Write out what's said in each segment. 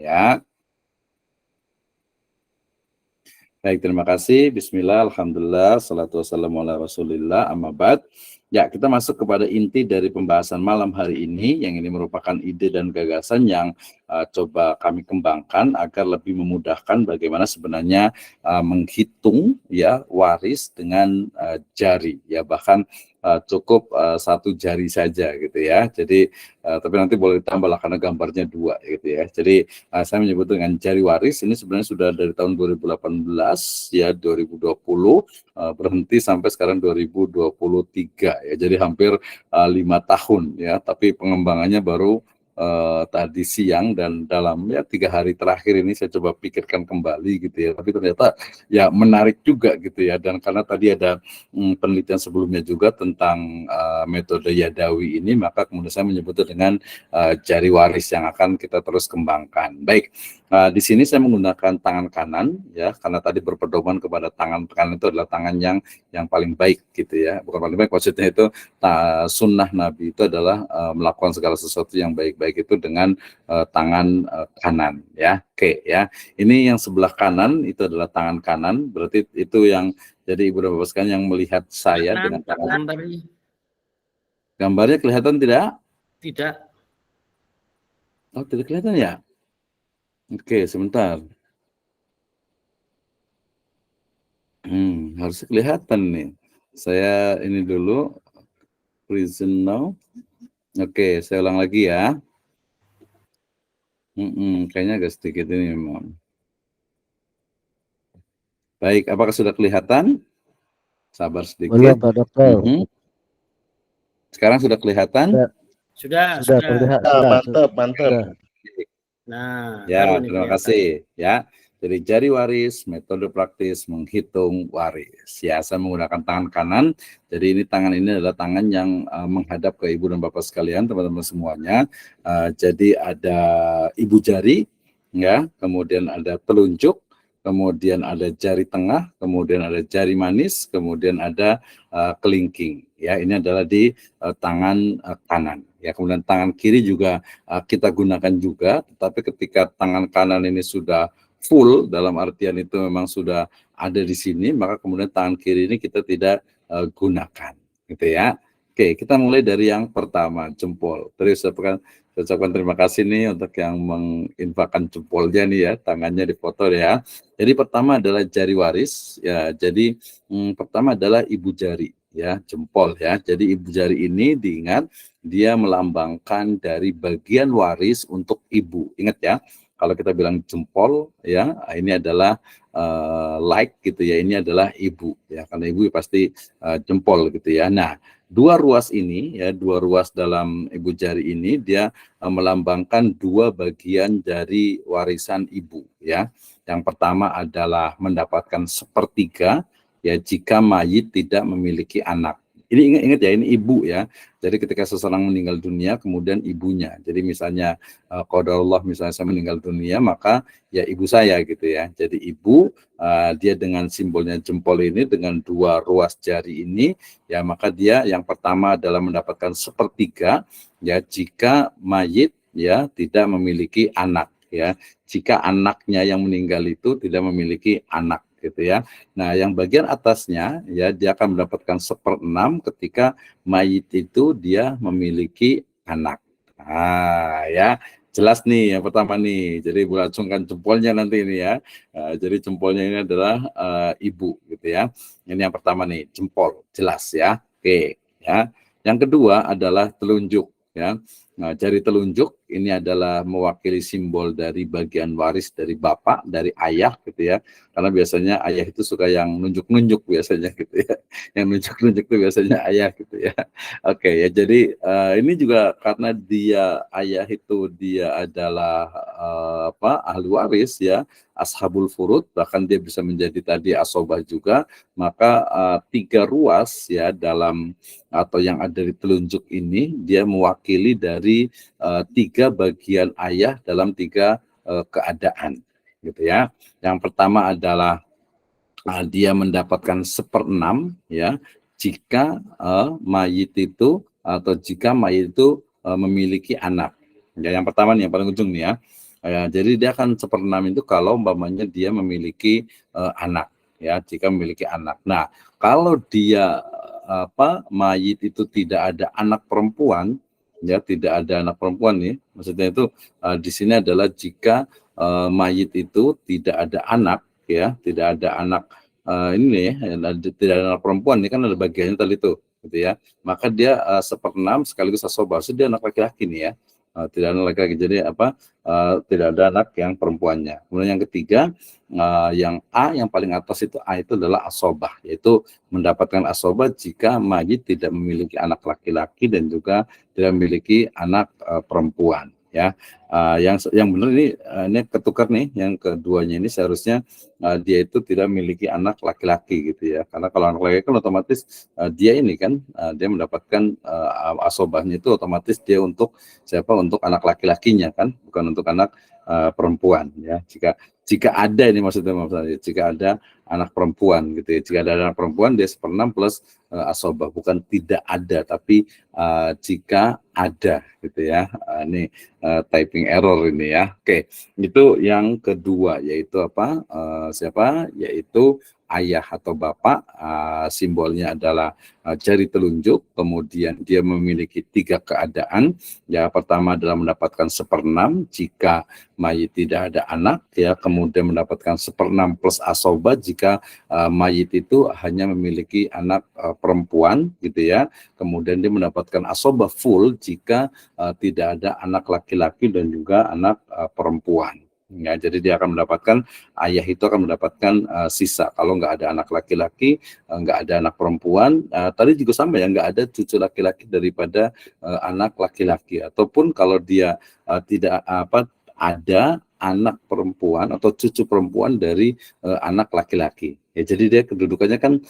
ya. Baik, terima kasih. Bismillah, alhamdulillah, salatu wassalamu ala rasulillah, amma ba'd. Ya, kita masuk kepada inti dari pembahasan malam hari ini, yang ini merupakan ide dan gagasan yang coba kami kembangkan agar lebih memudahkan bagaimana sebenarnya menghitung ya waris dengan jari, ya bahkan cukup satu jari saja gitu ya. Jadi tapi nanti boleh ditambah lah karena gambarnya dua gitu ya. Jadi saya menyebut dengan jari waris ini sebenarnya sudah dari tahun 2018 ya 2020 berhenti sampai sekarang 2023 ya. Jadi hampir 5 tahun ya. Tapi pengembangannya baru tadi siang dan dalam ya 3 hari terakhir ini saya coba pikirkan kembali gitu ya. Tapi ternyata ya menarik juga gitu ya. Dan karena tadi ada penelitian sebelumnya juga tentang metode Yadawi ini, maka kemudian saya menyebutnya dengan jari waris yang akan kita terus kembangkan. Baik, di sini saya menggunakan tangan kanan ya, karena tadi berpedoman kepada tangan kanan itu adalah tangan yang paling baik gitu ya. Bukan paling baik, maksudnya itu sunnah Nabi itu adalah melakukan segala sesuatu yang baik-baik itu dengan tangan kanan ya. Oke ya. Ini yang sebelah kanan itu adalah tangan kanan, berarti itu yang jadi Ibu dan Bapak sekalian yang melihat saya dengan tangan. Gambarnya kelihatan tidak? Tidak. Oh, tidak kelihatan ya? Oke, sebentar. Harusnya kelihatan nih. Saya ini dulu. Present now. Oke, saya ulang lagi ya. Kayaknya agak sedikit ini memang. Baik, apakah sudah kelihatan? Sabar sedikit. Belum, Pak Dokter. Sekarang sudah kelihatan? Sudah terlihat. mantap. Nah, ya, terima kasih ya. Jadi jari waris, metode praktis menghitung waris. Ya, saya menggunakan tangan kanan. Jadi ini tangan ini adalah tangan yang menghadap ke Ibu dan Bapak sekalian, teman-teman semuanya. Jadi ada ibu jari, ya, kemudian ada telunjuk, kemudian ada jari tengah, kemudian ada jari manis, kemudian ada kelingking. Ya, ini adalah di tangan kanan. Ya, kemudian tangan kiri juga kita gunakan juga, tetapi ketika tangan kanan ini sudah full, dalam artian itu memang sudah ada di sini, maka kemudian tangan kiri ini kita tidak gunakan, gitu ya. Oke, kita mulai dari yang pertama, jempol. Terus saya ucapkan terima kasih nih untuk yang menginfakkan jempolnya nih ya, tangannya dipoto ya. Jadi pertama adalah jari waris, ya. Jadi pertama adalah ibu jari, ya, jempol ya. Jadi ibu jari ini diingat dia melambangkan dari bagian waris untuk ibu. Ingat ya, kalau kita bilang jempol ya, ini adalah like gitu ya, ini adalah ibu ya, karena ibu pasti jempol gitu ya. Nah, dua ruas ini ya, dua ruas dalam ibu jari ini dia melambangkan dua bagian dari warisan ibu ya. Yang pertama adalah mendapatkan sepertiga ya jika mayit tidak memiliki anak. Ini ingat ya, ini ibu ya. Jadi ketika seseorang meninggal dunia, kemudian ibunya. Jadi misalnya qadarullah misalnya saya meninggal dunia, maka ya ibu saya gitu ya. Jadi ibu dia dengan simbolnya jempol ini dengan dua ruas jari ini, ya maka dia yang pertama adalah mendapatkan sepertiga ya jika mayit ya tidak memiliki anak ya. Jika anaknya yang meninggal itu tidak memiliki anak gitu ya. Nah, yang bagian atasnya ya dia akan mendapatkan 1/6 ketika mayit itu dia memiliki anak. Nah, ya jelas nih yang pertama nih. Jadi acungkan jempolnya nanti ini ya. Jadi jempolnya ini adalah ibu gitu ya. Ini yang pertama nih, jempol, jelas ya. Oke, ya. Yang kedua adalah telunjuk ya. Nah, jari telunjuk ini adalah mewakili simbol dari bagian waris dari bapak, dari ayah gitu ya. Karena biasanya ayah itu suka yang nunjuk-nunjuk biasanya gitu ya. Yang nunjuk-nunjuk itu biasanya ayah gitu ya. Oke ya, jadi ini juga karena dia ayah itu dia adalah ahli waris ya, ashabul furud, bahkan dia bisa menjadi tadi asobah juga, maka 3 ruas ya dalam atau yang ada di telunjuk ini dia mewakili dari 3 bagian ayah dalam 3 keadaan gitu ya. Yang pertama adalah dia mendapatkan 1/6 ya jika mayit itu memiliki anak. Ya, yang pertama nih yang paling ujung nih ya. Ya, jadi dia akan 1/6 itu kalau umpamanya dia memiliki anak, ya, jika memiliki anak. Nah, kalau dia mayit itu tidak ada anak perempuan, ya, tidak ada anak perempuan nih, maksudnya itu di sini adalah jika mayit itu tidak ada anak, ya, tidak ada anak ini ya, tidak ada anak perempuan, ini kan ada bagiannya tadi itu, gitu ya. Maka dia 1/6 sekaligus asobah, dia anak laki-laki nih ya. Tidak ada anak laki-laki, jadi tidak ada anak yang perempuannya. Kemudian yang ketiga, yang A, yang paling atas itu A itu adalah asobah, yaitu mendapatkan asobah jika mayit tidak memiliki anak laki-laki dan juga tidak memiliki anak perempuan. Ya, yang benar ini ketukar nih. Yang keduanya ini seharusnya dia itu tidak memiliki anak laki-laki gitu ya. Karena kalau anak laki-laki kan otomatis dia ini kan dia mendapatkan asobahnya itu otomatis dia untuk siapa? Untuk anak laki-lakinya kan, bukan untuk anak perempuan ya. Jika ada ini maksudnya jika ada anak perempuan gitu ya. Jika ada anak perempuan dia 1/6 plus asobah, bukan tidak ada, tapi jika ada gitu ya. Ini typing error ini ya. Oke, itu yang kedua, yaitu apa? Siapa? Yaitu ayah atau bapak. Simbolnya adalah jari telunjuk. Kemudian dia memiliki 3 keadaan. Ya, pertama adalah mendapatkan 1/6 jika mayit tidak ada anak, ya. Kemudian mendapatkan 1/6 plus asobah jika mayit itu hanya memiliki anak perempuan gitu ya. Kemudian dia mendapatkan asobah full jika tidak ada anak laki-laki dan juga anak perempuan. Ya, jadi dia akan mendapatkan, ayah itu akan mendapatkan sisa kalau nggak ada anak laki-laki, nggak ada anak perempuan. Tadi juga sama ya, nggak ada cucu laki-laki daripada anak laki-laki, ataupun kalau dia tidak ada anak perempuan atau cucu perempuan dari anak laki-laki. Ya, jadi dia kedudukannya kan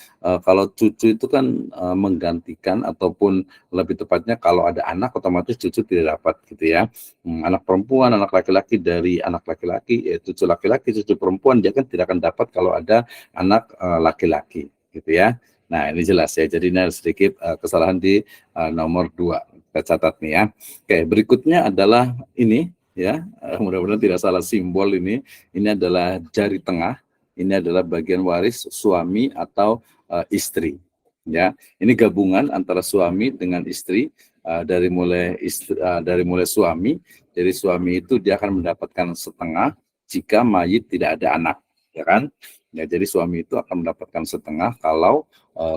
kalau cucu itu kan menggantikan, ataupun lebih tepatnya kalau ada anak otomatis cucu tidak dapat gitu ya. Anak perempuan, anak laki-laki dari anak laki-laki, ya cucu laki-laki, cucu perempuan dia kan tidak akan dapat kalau ada anak laki-laki gitu ya. Nah, ini jelas ya. Jadi ini ada sedikit kesalahan di nomor 2. Kita catat nih ya. Oke, berikutnya adalah ini ya. Mudah-mudahan tidak salah simbol ini. Ini adalah jari tengah. Ini adalah bagian waris suami atau istri. Ya, ini gabungan antara suami dengan istri. Dari mulai suami. Jadi suami itu dia akan mendapatkan setengah jika mayit tidak ada anak, ya kan? Ya, jadi suami itu akan mendapatkan setengah kalau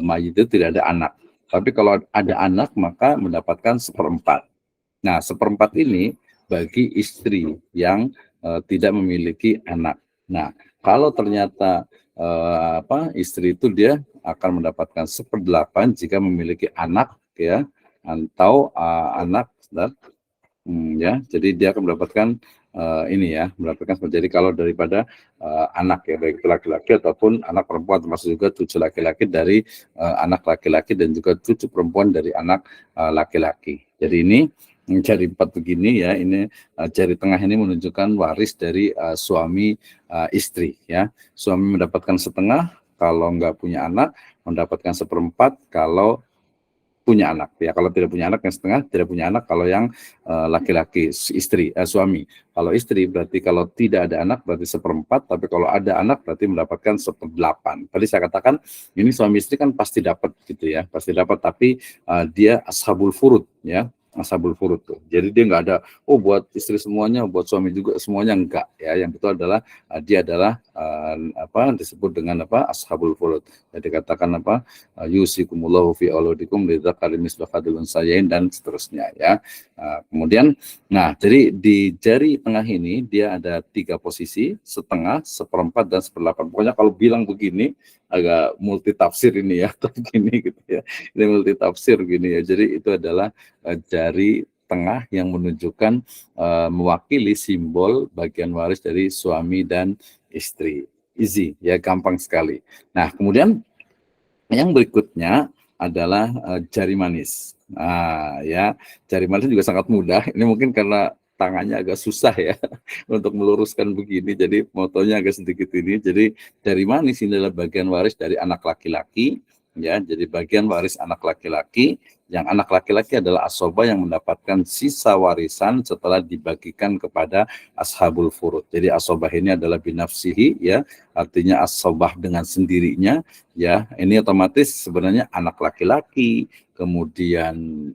mayit itu tidak ada anak. Tapi kalau ada anak maka mendapatkan 1/4. Nah, 1/4 ini bagi istri yang tidak memiliki anak. Nah, kalau ternyata istri itu dia akan mendapatkan 1/8 jika memiliki anak ya, atau anak ya. Jadi dia akan mendapatkan ini ya, mendapatkan. Jadi kalau daripada anak ya, baik itu laki-laki ataupun anak perempuan, termasuk juga cucu laki-laki dari anak laki-laki dan juga cucu perempuan dari anak laki-laki. Jadi ini jari 4 begini ya, ini jari tengah ini menunjukkan waris dari suami istri ya. Suami mendapatkan setengah kalau nggak punya anak, mendapatkan 1/4 kalau punya anak ya. Kalau tidak punya anak yang setengah, tidak punya anak kalau yang laki-laki, suami. Kalau istri berarti kalau tidak ada anak berarti 1/4, tapi kalau ada anak berarti mendapatkan 1/8. Tadi saya katakan ini suami istri kan pasti dapat gitu ya, pasti dapat, tapi dia ashabul furud ya. Ashabul furud tuh. Jadi dia nggak ada, oh buat istri semuanya, buat suami juga semuanya, enggak ya. Yang betul adalah dia adalah disebut dengan ashabul furud. Jadi katakan yusikumullahu fi auladikum lidzakari mislu hadzil unsayain dan seterusnya ya. Kemudian jadi di jari tengah ini dia ada 3 posisi, setengah, 1/4 dan 1/8. Pokoknya kalau bilang begini agak multi tafsir ini ya, atau begini gitu ya. Ini multi tafsir gini ya. Jadi itu adalah jari tengah yang menunjukkan mewakili simbol bagian waris dari suami dan istri. Easy ya, gampang sekali. Nah, kemudian yang berikutnya adalah jari manis. Ya, jari manis juga sangat mudah. Ini mungkin karena tangannya agak susah ya untuk meluruskan begini, jadi motonya agak sedikit ini. Jadi jari manis ini adalah bagian waris dari anak laki-laki ya. Jadi bagian waris anak laki-laki, yang anak laki-laki adalah asobah yang mendapatkan sisa warisan setelah dibagikan kepada ashabul furud. Jadi asobah ini adalah binafsihi, ya, artinya asobah dengan sendirinya, ya. Ini otomatis sebenarnya anak laki-laki, kemudian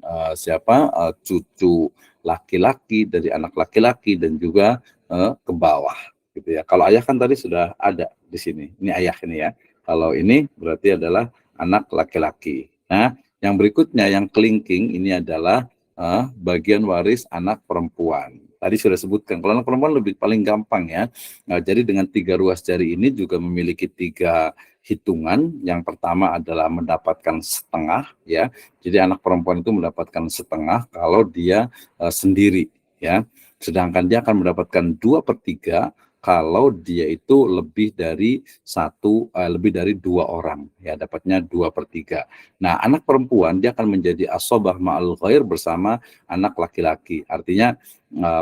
cucu laki-laki dari anak laki-laki, dan juga ke bawah, gitu ya. Kalau ayah kan tadi sudah ada di sini. Ini ayah ini ya. Kalau ini berarti adalah anak laki-laki. Nah, yang berikutnya yang kelingking ini adalah bagian waris anak perempuan. Tadi sudah sebutkan, kalau anak perempuan lebih paling gampang ya. Nah, jadi dengan 3 ruas jari ini juga memiliki 3 hitungan. Yang pertama adalah mendapatkan setengah, ya. Jadi anak perempuan itu mendapatkan setengah kalau dia sendiri, ya. Sedangkan dia akan mendapatkan 2/3 kalau dia itu lebih dari lebih dari 2 orang, ya, dapatnya 2/3. Nah, anak perempuan dia akan menjadi asobah ma'al ghair bersama anak laki-laki. Artinya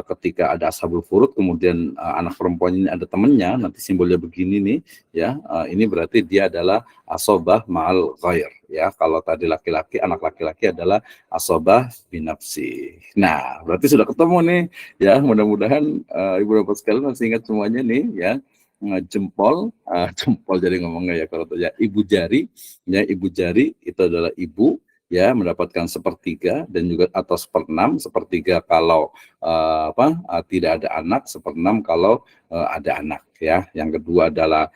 ketika ada ashabul furud, kemudian anak perempuan ini ada temannya, nanti simbolnya begini nih, ya, ini berarti dia adalah asobah ma'al ghair, ya. Kalau tadi laki-laki, anak laki-laki adalah asobah binafsi. Nah, berarti sudah ketemu nih, ya. Mudah-mudahan ibu bapak sekalian masih ingat semuanya nih, ya. Jempol jadi ngomongnya ya, kalau ya ibu jari, ya, ibu jari itu adalah ibu, ya, mendapatkan 1/3 dan juga atau 1/6, 1/3 kalau tidak ada anak, 1/6 kalau ada anak, ya. Yang kedua adalah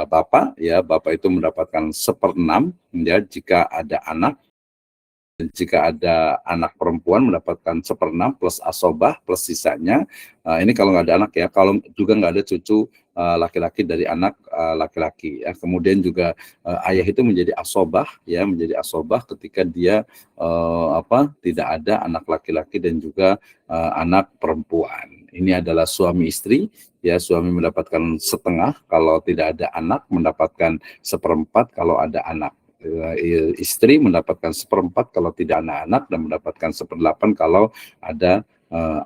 bapak, ya, bapak itu mendapatkan 1/6, ya, jika ada anak. Dan jika ada anak perempuan mendapatkan 1/6 plus asobah plus sisanya. Ini kalau nggak ada anak, ya, kalau juga nggak ada cucu laki-laki dari anak laki-laki, ya. Kemudian juga ayah itu menjadi asobah, ya, menjadi asobah ketika dia tidak ada anak laki-laki dan juga anak perempuan. Ini adalah suami istri, ya. Suami mendapatkan setengah kalau tidak ada anak, mendapatkan 1/4 kalau ada anak. Istri mendapatkan 1/4 kalau tidak ada anak, dan mendapatkan 1/8 kalau ada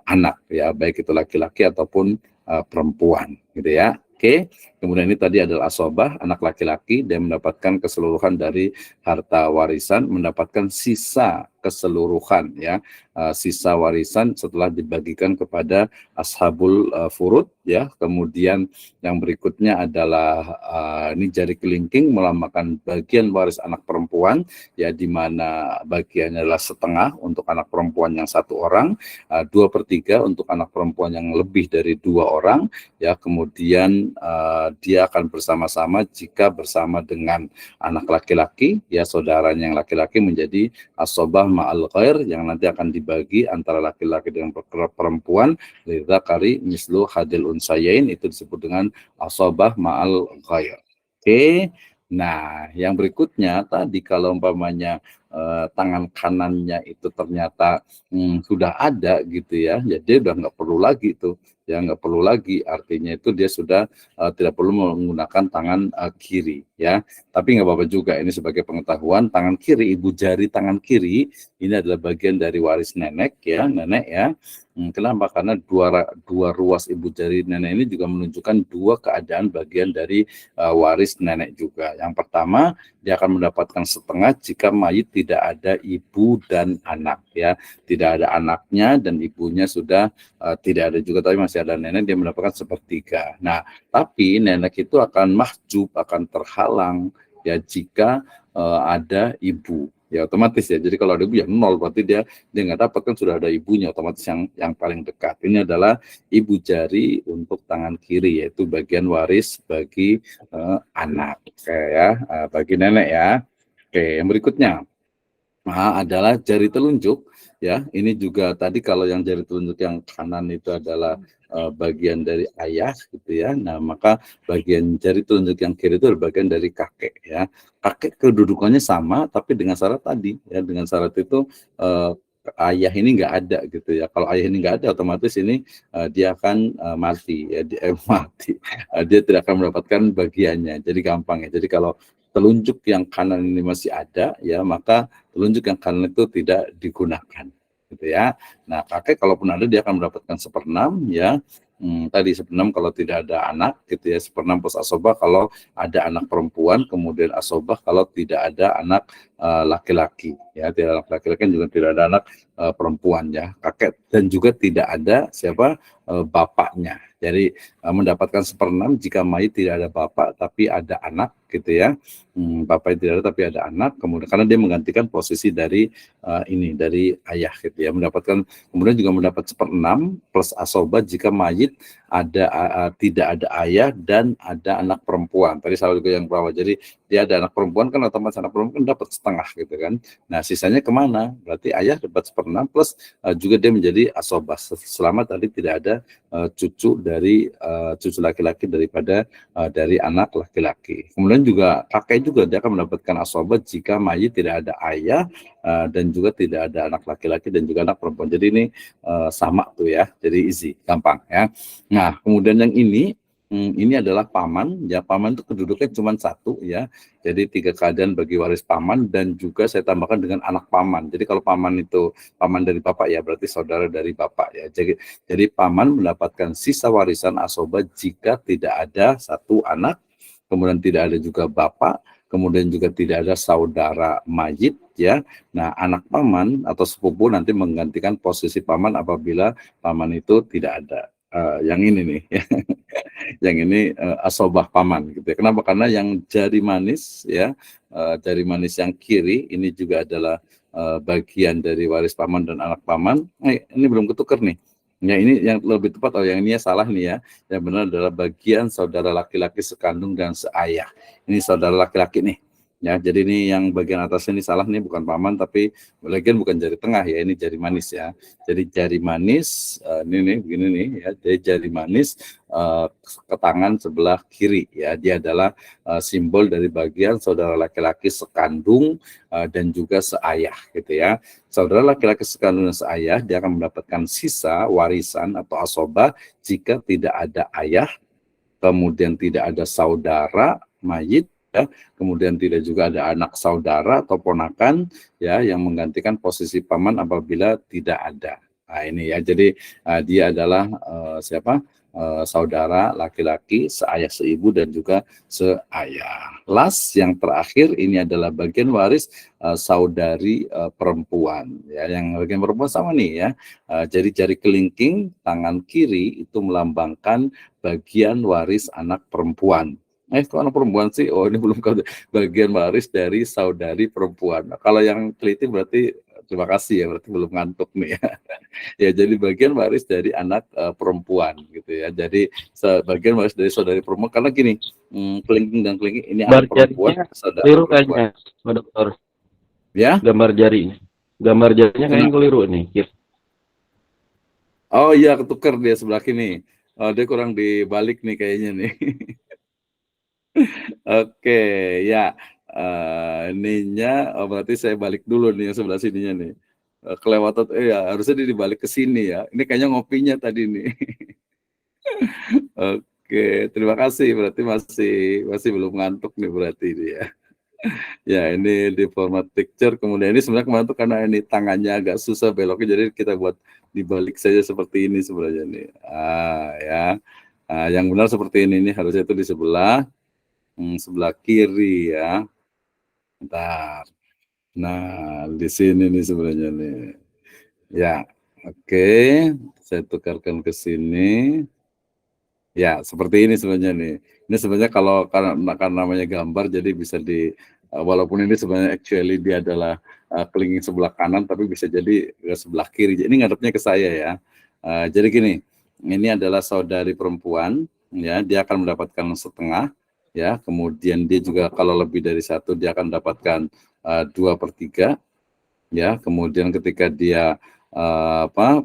anak, ya, baik itu laki-laki ataupun perempuan, gitu ya. Oke. Kemudian ini tadi adalah asobah, anak laki-laki, dan mendapatkan keseluruhan dari harta warisan, mendapatkan sisa keseluruhan, ya, sisa warisan setelah dibagikan kepada ashabul furud, ya. Kemudian yang berikutnya adalah ini jari kelingking melambangkan bagian waris anak perempuan, ya, di mana bagiannya adalah setengah untuk anak perempuan yang 1 orang, 2/3 untuk anak perempuan yang lebih dari 2 orang, ya. Kemudian dia akan bersama-sama jika bersama dengan anak laki-laki, ya, saudaranya yang laki-laki menjadi asobah ma'al ghair, yang nanti akan dibagi antara laki-laki dengan perempuan, lidzakari mislu hadil unsayain, itu disebut dengan asobah ma'al ghair. Oke. Nah, yang berikutnya tadi kalau umpamanya tangan kanannya itu ternyata sudah ada, gitu ya, jadi udah nggak perlu lagi tuh, ya, nggak perlu lagi, artinya itu dia sudah tidak perlu menggunakan tangan kiri, ya. Tapi nggak apa-apa juga, ini sebagai pengetahuan, tangan kiri, ibu jari tangan kiri ini adalah bagian dari waris nenek, ya, nenek, ya. Kenapa? Karena dua ruas ibu jari nenek ini juga menunjukkan 2 keadaan bagian dari waris nenek juga. Yang pertama, dia akan mendapatkan setengah jika mayit tidak ada ibu dan anak, ya. Tidak ada anaknya dan ibunya sudah tidak ada juga, tapi masih ada nenek, dia mendapatkan 1/3. Nah, tapi nenek itu akan mahjub, akan terhalang, ya, jika ada ibu, ya, otomatis, ya. Jadi kalau ada ibu, ya 0, berarti dia nggak dapat, kan sudah ada ibunya, otomatis yang paling dekat. Ini adalah ibu jari untuk tangan kiri, yaitu bagian waris bagi anak, ya, bagi nenek, ya. Oke, yang berikutnya adalah jari telunjuk, ya. Ini juga tadi kalau yang jari telunjuk yang kanan itu adalah bagian dari ayah, gitu ya. Nah, maka bagian jari telunjuk yang kiri itu adalah bagian dari kakek, ya. Kakek kedudukannya sama, tapi dengan syarat tadi, ya, dengan syarat itu ayah ini nggak ada, gitu ya. Kalau ayah ini nggak ada, otomatis ini dia akan mati, ya, mati. Dia tidak akan mendapatkan bagiannya. Jadi gampang, ya. Jadi kalau telunjuk yang kanan ini masih ada, ya, maka telunjuk yang kanan itu tidak digunakan, gitu ya. Nah, kakek kalaupun ada, dia akan mendapatkan 1/6, ya. tadi 1/6 kalau tidak ada anak gitu ya, 1/6 plus asobah kalau ada anak perempuan, kemudian asobah kalau tidak ada anak laki-laki ya, tidak ada anak laki-laki juga tidak ada anak perempuan ya, kakek, dan juga tidak ada siapa bapaknya. Jadi mendapatkan 1/6 jika mayit tidak ada bapak tapi ada anak gitu ya. Bapaknya tidak ada tapi ada anak, kemudian karena dia menggantikan posisi dari dari ayah gitu ya, mendapatkan, kemudian juga mendapat 1/6 plus asobah jika mayit tidak ada ayah dan ada anak perempuan. Tadi salah juga yang bawah. Jadi dia ada anak perempuan kan otomatis anak perempuan kan dapat setengah gitu kan. Nah sisanya kemana? Berarti ayah dapat 1/6 plus juga dia menjadi asobah selama tadi tidak ada cucu dari cucu laki-laki daripada dari anak laki-laki. Kemudian juga kakek juga dia akan mendapatkan asobah jika mayit tidak ada ayah dan juga tidak ada anak laki-laki dan juga anak perempuan. Jadi ini sama tuh ya. Jadi easy, gampang ya. Nah, kemudian yang ini adalah paman. Ya, paman itu kedudukannya cuma satu ya. Jadi 3 keadaan bagi waris paman dan juga saya tambahkan dengan anak paman. Jadi kalau paman itu paman dari bapak ya berarti saudara dari bapak ya. Jadi paman mendapatkan sisa warisan asobah jika tidak ada satu anak, kemudian tidak ada juga bapak, kemudian juga tidak ada saudara mayit ya. Nah, anak paman atau sepupu nanti menggantikan posisi paman apabila paman itu tidak ada. Yang ini nih ya. Yang ini asobah paman gitu ya. Kenapa? Karena yang jari manis ya, jari manis yang kiri ini juga adalah bagian dari waris paman dan anak paman. Ini belum ketukar nih. Ya ini yang lebih tepat, yang ini salah nih ya. Yang benar adalah bagian saudara laki-laki sekandung dan seayah. Ini saudara laki-laki nih. Ya, jadi ini yang bagian atas ini salah nih, bukan paman tapi bagian bukan jari tengah ya, ini jari manis ya. Jadi jari manis ini nih begini nih ya, jadi jari manis ke tangan sebelah kiri ya, dia adalah simbol dari bagian saudara laki-laki sekandung dan juga seayah gitu ya. Saudara laki-laki sekandung dan seayah dia akan mendapatkan sisa warisan atau asobah jika tidak ada ayah, kemudian tidak ada saudara mayit ya, kemudian tidak juga ada anak saudara atau ponakan ya yang menggantikan posisi paman apabila tidak ada. Nah ini ya, jadi dia adalah saudara laki-laki, seayah seibu dan juga seayah. Last yang terakhir ini adalah bagian waris saudari perempuan ya, yang bagian perempuan sama nih ya. Jadi jari kelingking tangan kiri itu melambangkan bagian waris anak perempuan. Kok anak perempuan sih? Oh ini belum bagian waris dari saudari perempuan. Nah, kalau yang teliti berarti terima kasih ya, berarti belum ngantuk nih ya. Ya jadi bagian waris dari anak perempuan gitu ya. Jadi bagian waris dari saudari perempuan karena gini, kelingking dan kelingking ini anak perempuan, saudara keliru perempuan. kayaknya, Pak Dokter. Ya? Gambar jarinya kayaknya keliru nih. Oh iya, ketukar dia sebelah kini. Oh, dia kurang dibalik nih kayaknya nih. Oke, ya. Ininya berarti saya balik dulu nih yang sebelah sininya nih. Kelewatan ya, harusnya dia dibalik ke sini ya. Ini kayaknya ngopinya tadi nih. Oke, terima kasih. Berarti masih belum ngantuk nih berarti ini ya. Ya, ini di format picture. Kemudian ini sebenarnya kemarin tuh karena ini tangannya agak susah beloknya, jadi kita buat dibalik saja seperti ini sebenarnya nih. Ya. Yang benar seperti ini harusnya itu di sebelah kiri ya. Bentar. Nah, di sini nih sebenarnya nih. Ya, oke. Saya tukarkan ke sini. Ya, seperti ini sebenarnya nih. Ini sebenarnya kalau karena namanya gambar, jadi bisa walaupun ini sebenarnya actually dia adalah kelingking sebelah kanan, tapi bisa jadi ke sebelah kiri. Jadi ini ngadepnya ke saya ya. Jadi gini, ini adalah saudari perempuan, ya, dia akan mendapatkan setengah. Ya, kemudian dia juga kalau lebih dari satu dia akan mendapatkan 2/3 ya, kemudian ketika dia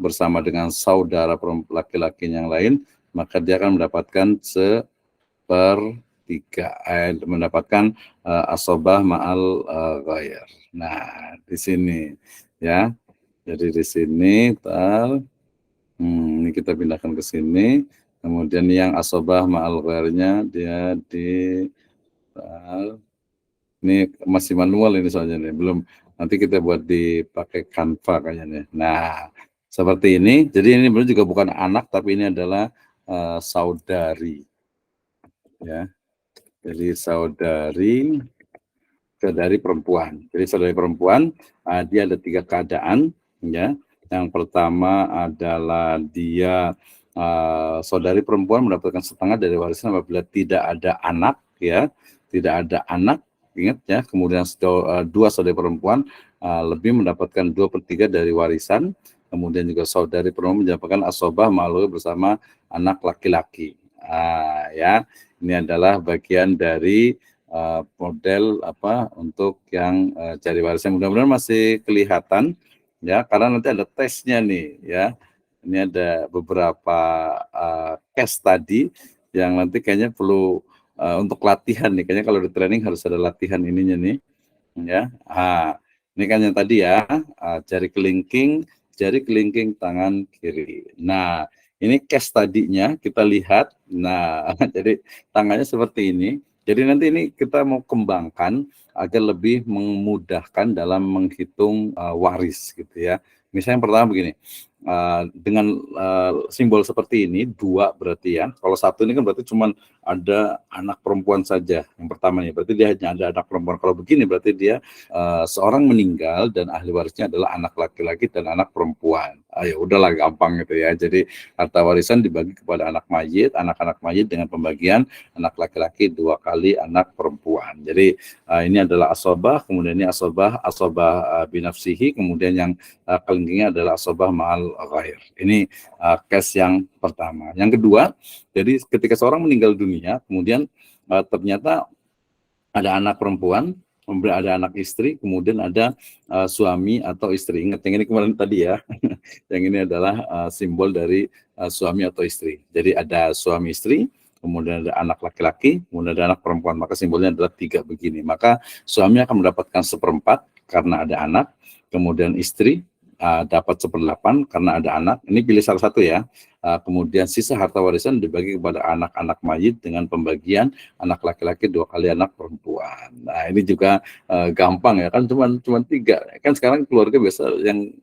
bersama dengan saudara laki-laki yang lain maka dia akan mendapatkan 1/3 mendapatkan asobah ma'al ghair. Nah di sini ya, jadi di sini ini kita pindahkan ke sini. Kemudian yang asobah ma'al ghairnya dia ini masih manual ini soalnya nih, belum, nanti kita buat dipakai Canva kayaknya. Nah, seperti ini. Jadi ini juga bukan anak tapi ini adalah saudari, ya. Jadi saudari perempuan. Jadi saudari perempuan, dia ada 3 keadaan, ya. Yang pertama adalah dia saudari perempuan mendapatkan setengah dari warisan apabila tidak ada anak, ya, tidak ada anak, ingat ya. Kemudian 2 saudari perempuan lebih mendapatkan 2/3 dari warisan. Kemudian juga saudari perempuan mendapatkan asobah ma'luh bersama anak laki-laki. Ya, ini adalah bagian dari model untuk yang cari warisan. Mudah-mudahan masih kelihatan ya, karena nanti ada tesnya nih ya. Ini ada beberapa case tadi yang nanti kayaknya perlu untuk latihan nih. Kayaknya kalau di training harus ada latihan ininya nih ya. Ini kan yang tadi ya, jari kelingking tangan kiri. Nah, ini case tadinya kita lihat. Nah, jadi tangannya seperti ini. Jadi nanti ini kita mau kembangkan agar lebih memudahkan dalam menghitung waris gitu ya. Misalnya yang pertama begini, dengan simbol seperti ini 2 berarti ya. Kalau 1 ini kan berarti cuma ada anak perempuan saja. Yang pertama nih, berarti dia hanya ada anak perempuan. Kalau begini berarti dia seorang meninggal dan ahli warisnya adalah anak laki-laki dan anak perempuan. Ya udahlah gampang gitu ya. Jadi harta warisan dibagi kepada anak-anak mayit dengan pembagian anak laki-laki 2 kali anak perempuan. Jadi ini adalah asobah, kemudian ini asobah binafsihi, kemudian yang kelingkingnya adalah asobah ma'al ghair. Ini case yang pertama. Yang kedua, jadi ketika seorang meninggal dunia, kemudian ternyata ada anak perempuan, kemudian ada anak istri, kemudian ada suami atau istri. Ingat yang ini kemarin tadi ya, yang ini adalah simbol dari suami atau istri. Jadi ada suami istri, kemudian ada anak laki-laki, kemudian ada anak perempuan. Maka simbolnya adalah 3 begini. Maka suami akan mendapatkan 1/4 karena ada anak, kemudian istri dapat 1/8 karena ada anak. Ini pilih salah satu ya. Kemudian sisa harta warisan dibagi kepada anak-anak mayit dengan pembagian anak laki-laki 2 kali anak perempuan. Nah ini juga gampang ya kan, cuma 3 kan. Sekarang keluarga biasa yang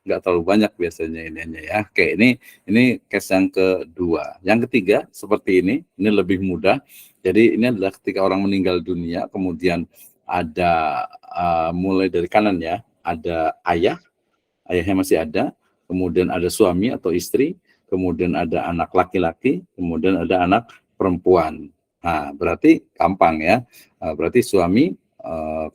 nggak terlalu banyak biasanya ininya ya. Oke, ini case yang kedua. Yang ketiga seperti ini lebih mudah. Jadi ini adalah ketika orang meninggal dunia, kemudian ada mulai dari kanan ya, ada ayahnya masih ada, kemudian ada suami atau istri, kemudian ada anak laki-laki, kemudian ada anak perempuan. Nah, berarti gampang ya. Berarti suami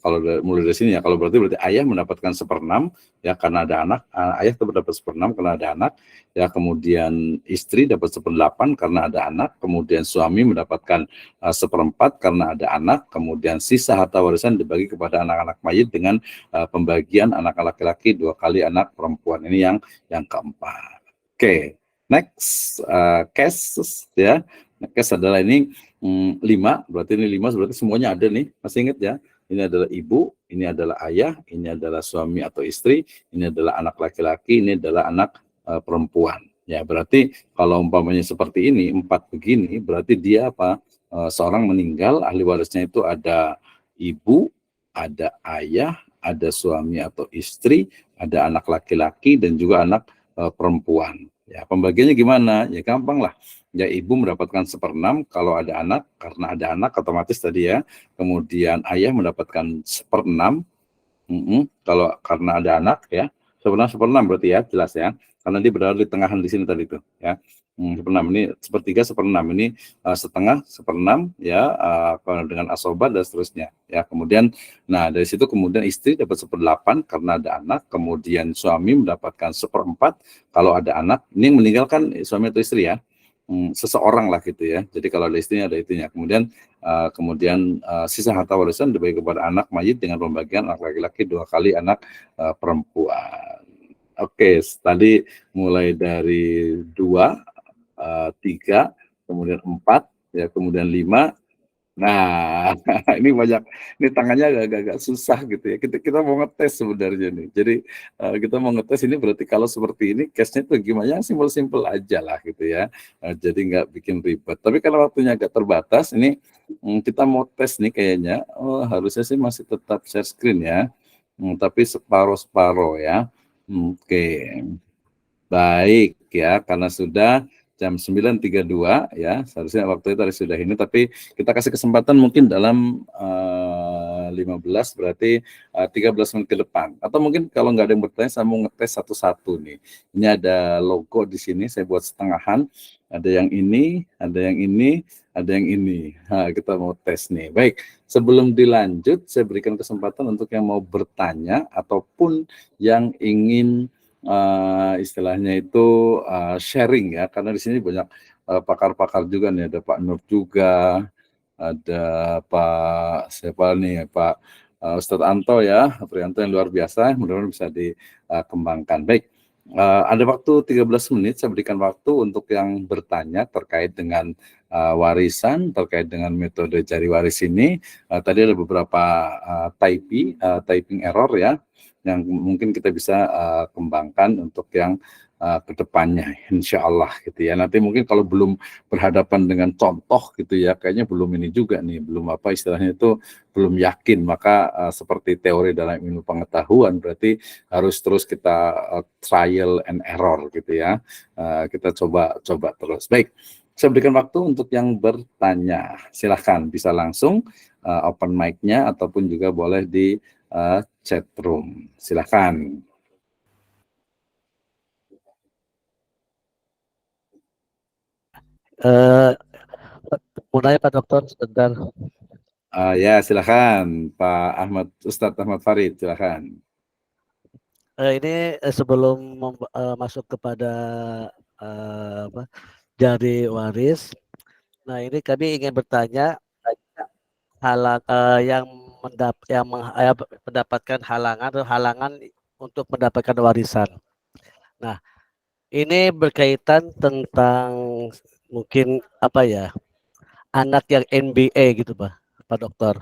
kalau mulai dari sini ya, kalau berarti ayah mendapatkan 1/6 ya karena ada anak, ayah tetap dapat 1/6 karena ada anak, ya kemudian istri dapat 1/8 karena ada anak, kemudian suami mendapatkan 1/4 karena ada anak, kemudian sisa harta warisan dibagi kepada anak-anak mayit dengan pembagian anak laki-laki 2 kali anak perempuan. Ini yang keempat. Oke, next case ya. Case adalah ini 5, berarti ini 5 berarti semuanya ada nih, masih ingat ya? Ini adalah ibu, ini adalah ayah, ini adalah suami atau istri, ini adalah anak laki-laki, ini adalah anak perempuan. Ya, berarti kalau umpamanya seperti ini, 4 begini, berarti dia seorang meninggal, ahli warisnya itu ada ibu, ada ayah, ada suami atau istri, ada anak laki-laki dan juga anak perempuan. Ya, pembagiannya gimana? Ya gampang lah. Ya, ibu mendapatkan 1/6 kalau ada anak, karena ada anak otomatis tadi ya. Kemudian ayah mendapatkan 1/6 kalau karena ada anak ya. 1/6 berarti ya, jelas ya. Karena dia berada di tengahan di sini tadi tuh ya. 1/6 ini 1/3 1/6 ini setengah 1/6 ya, dengan asobat dan seterusnya ya. Kemudian nah dari situ kemudian istri dapat 1/8 karena ada anak, kemudian suami mendapatkan 1/4 kalau ada anak. Ini yang meninggalkan suami atau istri ya, seseorang lah gitu ya. Jadi kalau ada istrinya ada itunya. Kemudian sisa harta warisan dibagi kepada anak mayit dengan pembagian anak laki-laki 2 kali anak perempuan. Oke, tadi mulai dari 2, 3, kemudian 4, ya kemudian 5. Nah, ini banyak, ini tangannya agak-agak susah gitu ya. Kita mau ngetes sebenarnya nih. Jadi kita mau ngetes ini berarti kalau seperti ini case-nya tuh gimana? Yang simpel-simpel aja lah gitu ya. Jadi nggak bikin ribet. Tapi kalau waktunya agak terbatas, ini kita mau tes nih kayaknya. Harusnya sih masih tetap share screen ya. Tapi separuh-separuh ya. Oke. Baik ya, karena sudah jam 9.32 ya, seharusnya waktu itu harus sudah ini, tapi kita kasih kesempatan mungkin dalam 15 berarti 13 menit ke depan, atau mungkin kalau nggak ada yang bertanya saya mau ngetes satu-satu nih. Ini ada logo di sini saya buat setengahan, ada yang ini, ada yang ini, ada yang ini. Nah, kita mau tes nih. Baik, sebelum dilanjut saya berikan kesempatan untuk yang mau bertanya ataupun yang ingin istilahnya itu sharing ya, karena di sini banyak pakar-pakar juga nih, ada Pak Nur juga, ada Pak siapa nih, Pak Ustadz Anto ya, Prianto yang luar biasa, mudah-mudahan bisa dikembangkan. Baik, ada waktu 13 menit, saya berikan waktu untuk yang bertanya terkait dengan warisan, terkait dengan metode cari waris ini. Tadi ada beberapa typing error ya, yang mungkin kita bisa kembangkan untuk yang kedepannya, insya Allah gitu ya. Nanti mungkin kalau belum berhadapan dengan contoh gitu ya, kayaknya belum ini juga nih, belum apa istilahnya itu, belum yakin, maka seperti teori dalam ilmu pengetahuan berarti harus terus kita trial and error gitu ya. Kita coba terus. Baik, saya berikan waktu untuk yang bertanya, silahkan bisa langsung open mic-nya ataupun juga boleh di chat room. Silakan. Mau nanya Pak Dokter sebentar. Ya silakan Pak Ahmad, Ustadz Ahmad Farid, silakan. Ini sebelum masuk kepada jari waris. Nah, ini kami ingin bertanya yang mendapatkan halangan untuk mendapatkan warisan. Nah, ini berkaitan tentang mungkin anak yang MBA gitu Pak Dokter.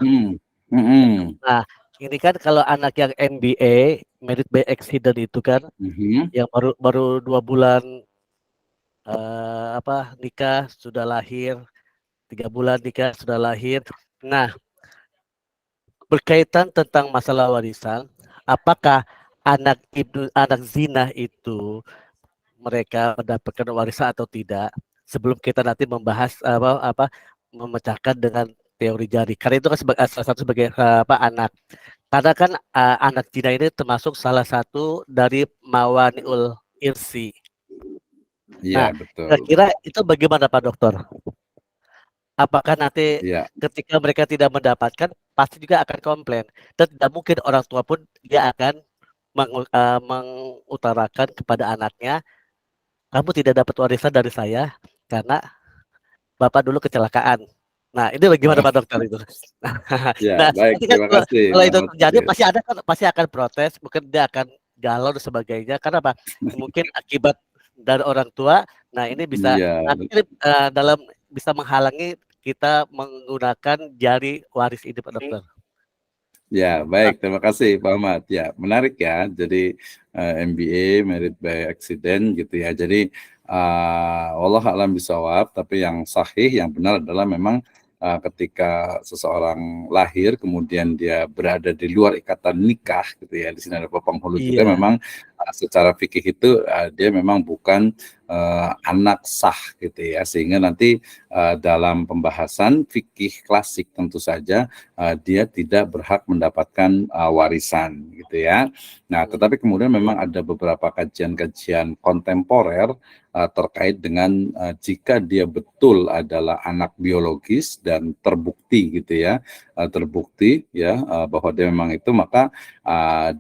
Nah, ini kan kalau anak yang MBA, Married by Accident itu kan, yang baru 2 bulan nikah sudah lahir, 3 bulan nikah sudah lahir. Nah, berkaitan tentang masalah warisan, apakah anak zina itu mereka mendapatkan warisan atau tidak? Sebelum kita nanti membahas memecahkan dengan teori jari, karena itu kan salah satu sebagai anak. Karena kan anak zina ini termasuk salah satu dari mawani'ul irsi. Iya, nah, betul. Kira-kira itu bagaimana Pak Dokter? Apakah nanti ketika mereka tidak mendapatkan, pasti juga akan komplain, dan tidak mungkin orang tua pun dia akan mengutarakan kepada anaknya, kamu tidak dapat warisan dari saya karena Bapak dulu kecelakaan. Nah, ini bagaimana Pak Dokter itu? Ya, baik, terima kasih. Kalau itu terjadi pasti akan protes, mungkin dia akan galau dan sebagainya. Karena apa? Mungkin akibat dari orang tua. Nah, ini bisa bisa menghalangi kita menggunakan jari waris ini Pak Dokter. Ya, baik, terima kasih Pak Ahmad. Ya, menarik ya. Jadi MBA, Married by Accident gitu ya. Jadi wallah a'lam bishawab, tapi yang sahih, yang benar adalah memang ketika seseorang lahir kemudian dia berada di luar ikatan nikah gitu ya, di sini ada Pak Penghulu juga, memang secara fikih itu dia memang bukan anak sah gitu ya, sehingga nanti dalam pembahasan fikih klasik tentu saja dia tidak berhak mendapatkan warisan gitu ya. Nah, tetapi kemudian memang ada beberapa kajian-kajian kontemporer terkait dengan jika dia betul adalah anak biologis dan terbukti gitu ya, bahwa dia memang itu, maka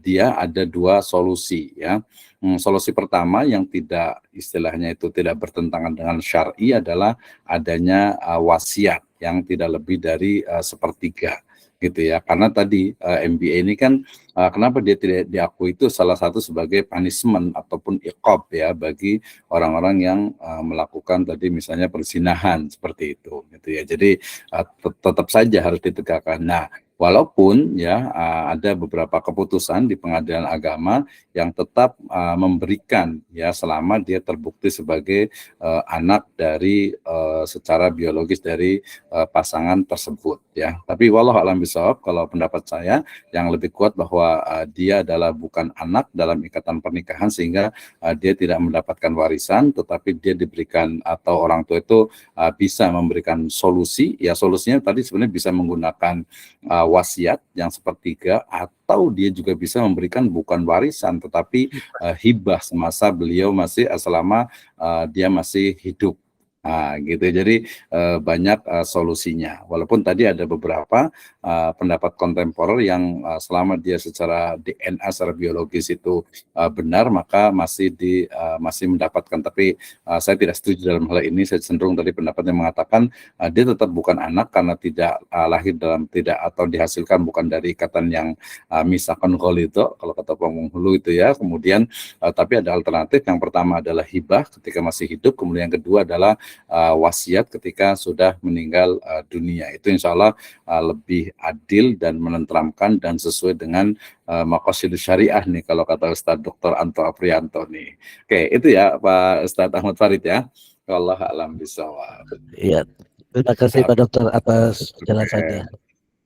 dia ada 2 solusi ya. Solusi pertama yang tidak istilahnya itu tidak bertentangan dengan syar'i adalah adanya wasiat yang tidak lebih dari 1/3 gitu ya, karena tadi MBA ini kan kenapa dia tidak diakui, itu salah satu sebagai punishment ataupun iqab ya bagi orang-orang yang melakukan tadi misalnya perzinahan seperti itu gitu ya. Jadi tetap saja harus ditegakkan. Nah, Walaupun ya ada beberapa keputusan di pengadilan agama yang tetap memberikan ya selama dia terbukti sebagai anak dari secara biologis dari pasangan tersebut ya. Tapi wallahu a'lam bishawab, kalau pendapat saya yang lebih kuat bahwa dia adalah bukan anak dalam ikatan pernikahan sehingga dia tidak mendapatkan warisan, tetapi dia diberikan atau orang tua itu bisa memberikan solusi. Ya solusinya tadi sebenarnya bisa menggunakan wasiat yang sepertiga, atau dia juga bisa memberikan bukan warisan tetapi hibah semasa beliau masih selama dia masih hidup. Nah, gitu. Jadi banyak solusinya. Walaupun tadi ada beberapa pendapat kontemporer yang selama dia secara DNA, secara biologis itu benar, maka masih mendapatkan. Tapi saya tidak setuju dalam hal ini. Saya cenderung tadi pendapat yang mengatakan dia tetap bukan anak karena tidak lahir dalam tidak atau dihasilkan bukan dari ikatan yang misalkan itu kalau kata penghulu itu ya. Kemudian tapi ada alternatif. Yang pertama adalah hibah ketika masih hidup. Kemudian yang kedua adalah wasiat ketika sudah meninggal dunia. Itu insya Allah lebih adil dan menenteramkan dan sesuai dengan maqasid syariah nih kalau kata Ustadz Dr. Anto Aprianto nih. Oke, itu ya Pak Ustadz Ahmad Farid ya. Allah alam bisawab. Iya, terima kasih Pak Dokter atas penjelasannya.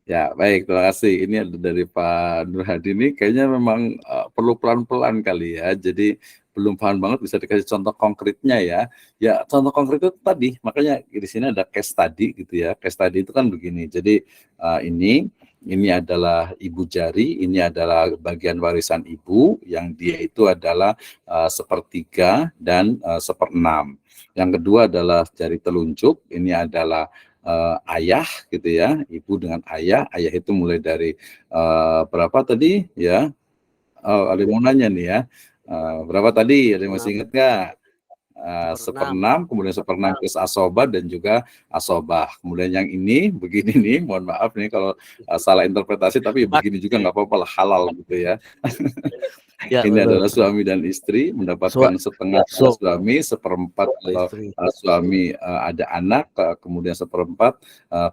Ya, baik, terima kasih. Ini ada dari Pak Nur Hadi ini kayaknya memang perlu pelan-pelan kali ya. Jadi belum paham banget, bisa dikasih contoh konkretnya ya. Ya, contoh konkret itu tadi, makanya di sini ada case study gitu ya. Case study itu kan begini. Jadi ini adalah ibu jari, ini adalah bagian warisan ibu yang dia itu adalah sepertiga dan seperenam. Yang kedua adalah jari telunjuk, ini adalah ayah gitu ya, ibu dengan ayah itu mulai dari berapa tadi ya? Ada yang mau nanya nih ya, berapa tadi? Ada yang masih ingat nggak? Seperenam, kemudian seperenam plus asobah dan juga asobah. Kemudian yang ini begini nih, mohon maaf nih kalau salah interpretasi, tapi begini juga nggak apa-apa lah, halal gitu ya. Ya, Ini betul. adalah suami dan istri mendapatkan setengah suami, seperempat kalau suami ada anak, kemudian seperempat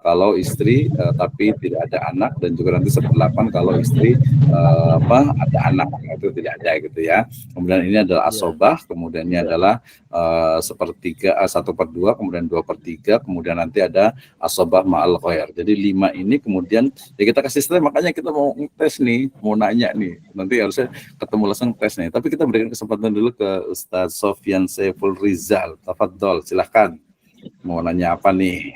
kalau istri tapi tidak ada anak, dan juga nanti 1/8 kalau istri ada anak, itu tidak ada gitu ya. Kemudian ini adalah asobah, kemudian ini adalah sepertiga, 1/2, kemudian 2/3, kemudian nanti ada asobah ma'al ghair. Jadi 5 ini kemudian ya kita kasih step, makanya kita mau tes nih, mau nanya nih, nanti harusnya ketemu langsung tes nih. Tapi kita berikan kesempatan dulu ke Ustadz Sofyan Saiful Rizal. Tafadhol, silahkan. Mau nanya apa nih?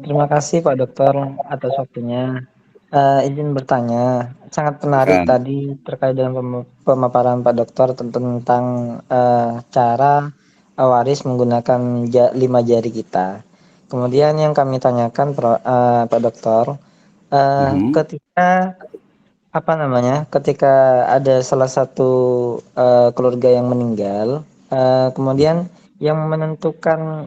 Terima kasih Pak Dokter atas waktunya. Izin bertanya, sangat menarik tadi terkait dengan pemaparan Pak Dokter tentang cara waris menggunakan 5 jari kita. Kemudian yang kami tanyakan Pak Dokter, ketika ketika ada salah satu keluarga yang meninggal, kemudian yang menentukan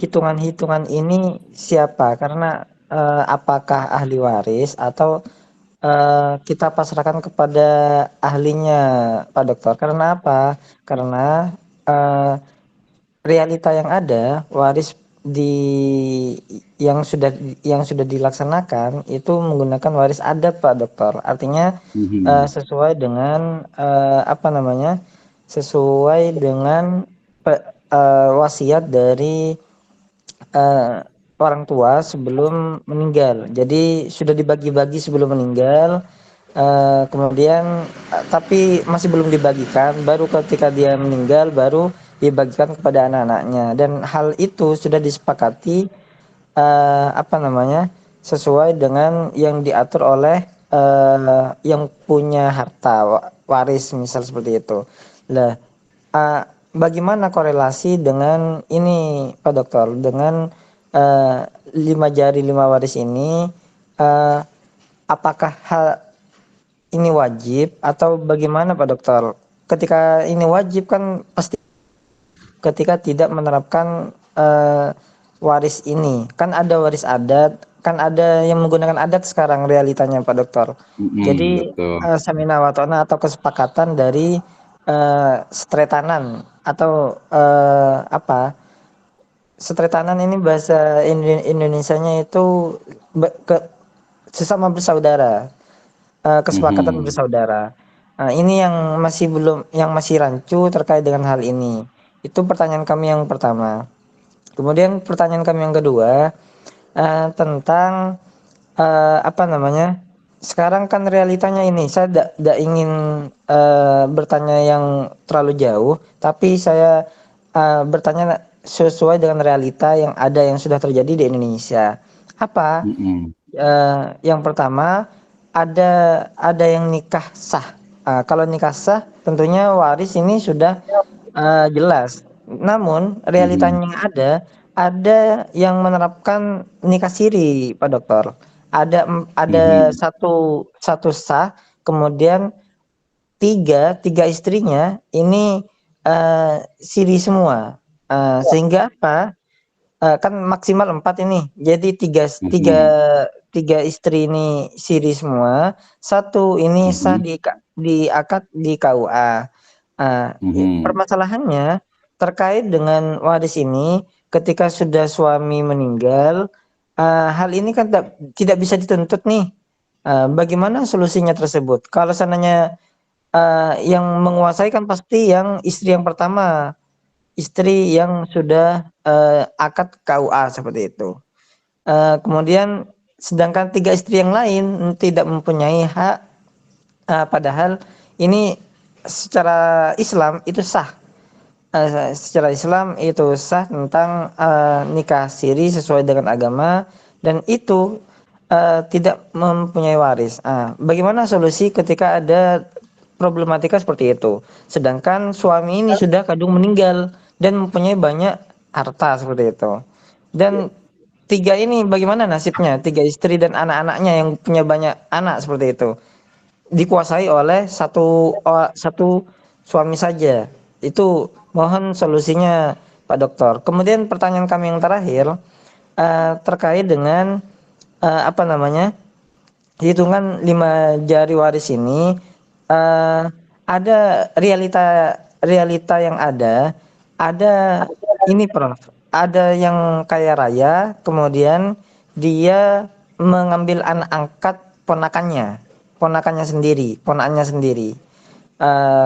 hitungan-hitungan ini siapa? Karena apakah ahli waris atau kita pasrahkan kepada ahlinya, Pak Dokter? Karena apa? Karena realita yang ada, waris yang sudah dilaksanakan itu menggunakan waris adat, Pak Dokter. Artinya sesuai dengan sesuai dengan wasiat dari orang tua sebelum meninggal. Jadi sudah dibagi-bagi sebelum meninggal, kemudian tapi masih belum dibagikan, baru ketika dia meninggal baru dibagikan kepada anak-anaknya, dan hal itu sudah disepakati sesuai dengan yang diatur oleh yang punya harta waris, misal seperti itu. Nah, bagaimana korelasi dengan ini, Pak Dokter, dengan 5 jari 5 waris ini? Apakah hal ini wajib atau bagaimana, Pak Dokter? Ketika ini wajib kan pasti ketika tidak menerapkan waris ini, kan ada waris adat, kan ada yang menggunakan adat sekarang realitanya, Pak Dokter. Jadi samina wa ta'na atau kesepakatan dari setretanan atau setretanan ini bahasa Indonesianya itu sesama bersaudara, kesepakatan bersaudara. Nah, ini yang masih rancu terkait dengan hal ini. Itu pertanyaan kami yang pertama. Kemudian pertanyaan kami yang kedua, tentang apa namanya? Sekarang kan realitanya ini, saya tidak ingin bertanya yang terlalu jauh, tapi saya bertanya sesuai dengan realita yang ada yang sudah terjadi di Indonesia. Apa? Yang pertama, ada yang nikah sah. Kalau nikah sah, tentunya waris ini sudah jelas. Namun realitanya yang ada yang menerapkan nikah siri, Pak Dokter. Ada satu sah, kemudian tiga istrinya ini siri semua. Sehingga apa? Kan maksimal 4 ini. Jadi tiga istri ini siri semua, satu ini sah di akad di KUA. Permasalahannya terkait dengan waris ini, ketika sudah suami meninggal, hal ini kan tidak bisa dituntut nih. Bagaimana solusinya tersebut? Kalau seandainya yang menguasai kan pasti yang istri yang pertama, istri yang sudah akad KUA seperti itu. Kemudian sedangkan 3 istri yang lain tidak mempunyai hak, padahal ini secara Islam itu sah. Secara Islam itu sah tentang nikah siri sesuai dengan agama, dan itu tidak mempunyai waris. Bagaimana solusi ketika ada problematika seperti itu? Sedangkan suami ini sudah kadung meninggal dan mempunyai banyak harta seperti itu. Dan 3 ini bagaimana nasibnya? 3 istri dan anak-anaknya yang punya banyak anak seperti itu, dikuasai oleh satu suami saja. Itu mohon solusinya, Pak Dokter. Kemudian pertanyaan kami yang terakhir terkait dengan apa namanya, hitungan 5 jari waris ini. Ada realita yang ada ini, Prof. Ada yang kaya raya, kemudian dia mengambil anak angkat ponakannya sendiri.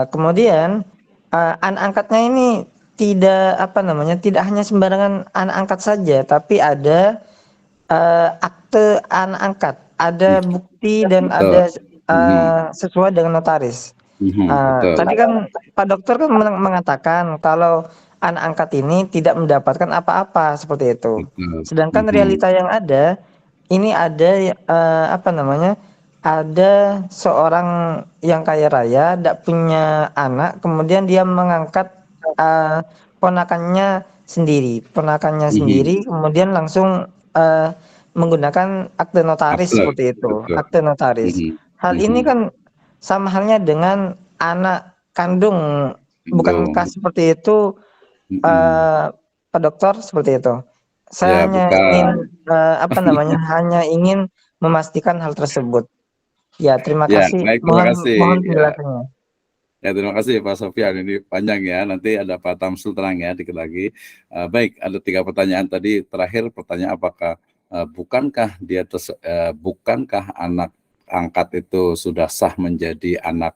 Kemudian anak angkatnya ini tidak hanya sembarangan anak angkat saja, tapi ada akte anak angkat, ada bukti dan ada sesuai dengan notaris. Tadi kan Pak Dokter kan mengatakan kalau anak angkat ini tidak mendapatkan apa-apa seperti itu. Sedangkan realita yang ada ini ada ada seorang yang kaya raya, tidak punya anak, kemudian dia mengangkat ponakannya sendiri, kemudian langsung menggunakan akte notaris seperti itu, akte notaris. Hal ini kan sama halnya dengan anak kandung, bukankah seperti itu, Pak Dokter, seperti itu? Saya hanya ingin hanya ingin memastikan hal tersebut. Ya, terima kasih. Baik, terima kasih. Mohon penjelasannya. Ya, terima kasih Pak Sofyan. Ini panjang ya. Nanti ada Pak Tamsul terang ya dikit lagi. Baik, ada 3 pertanyaan tadi. Terakhir pertanyaan, apakah bukankah anak angkat itu sudah sah menjadi anak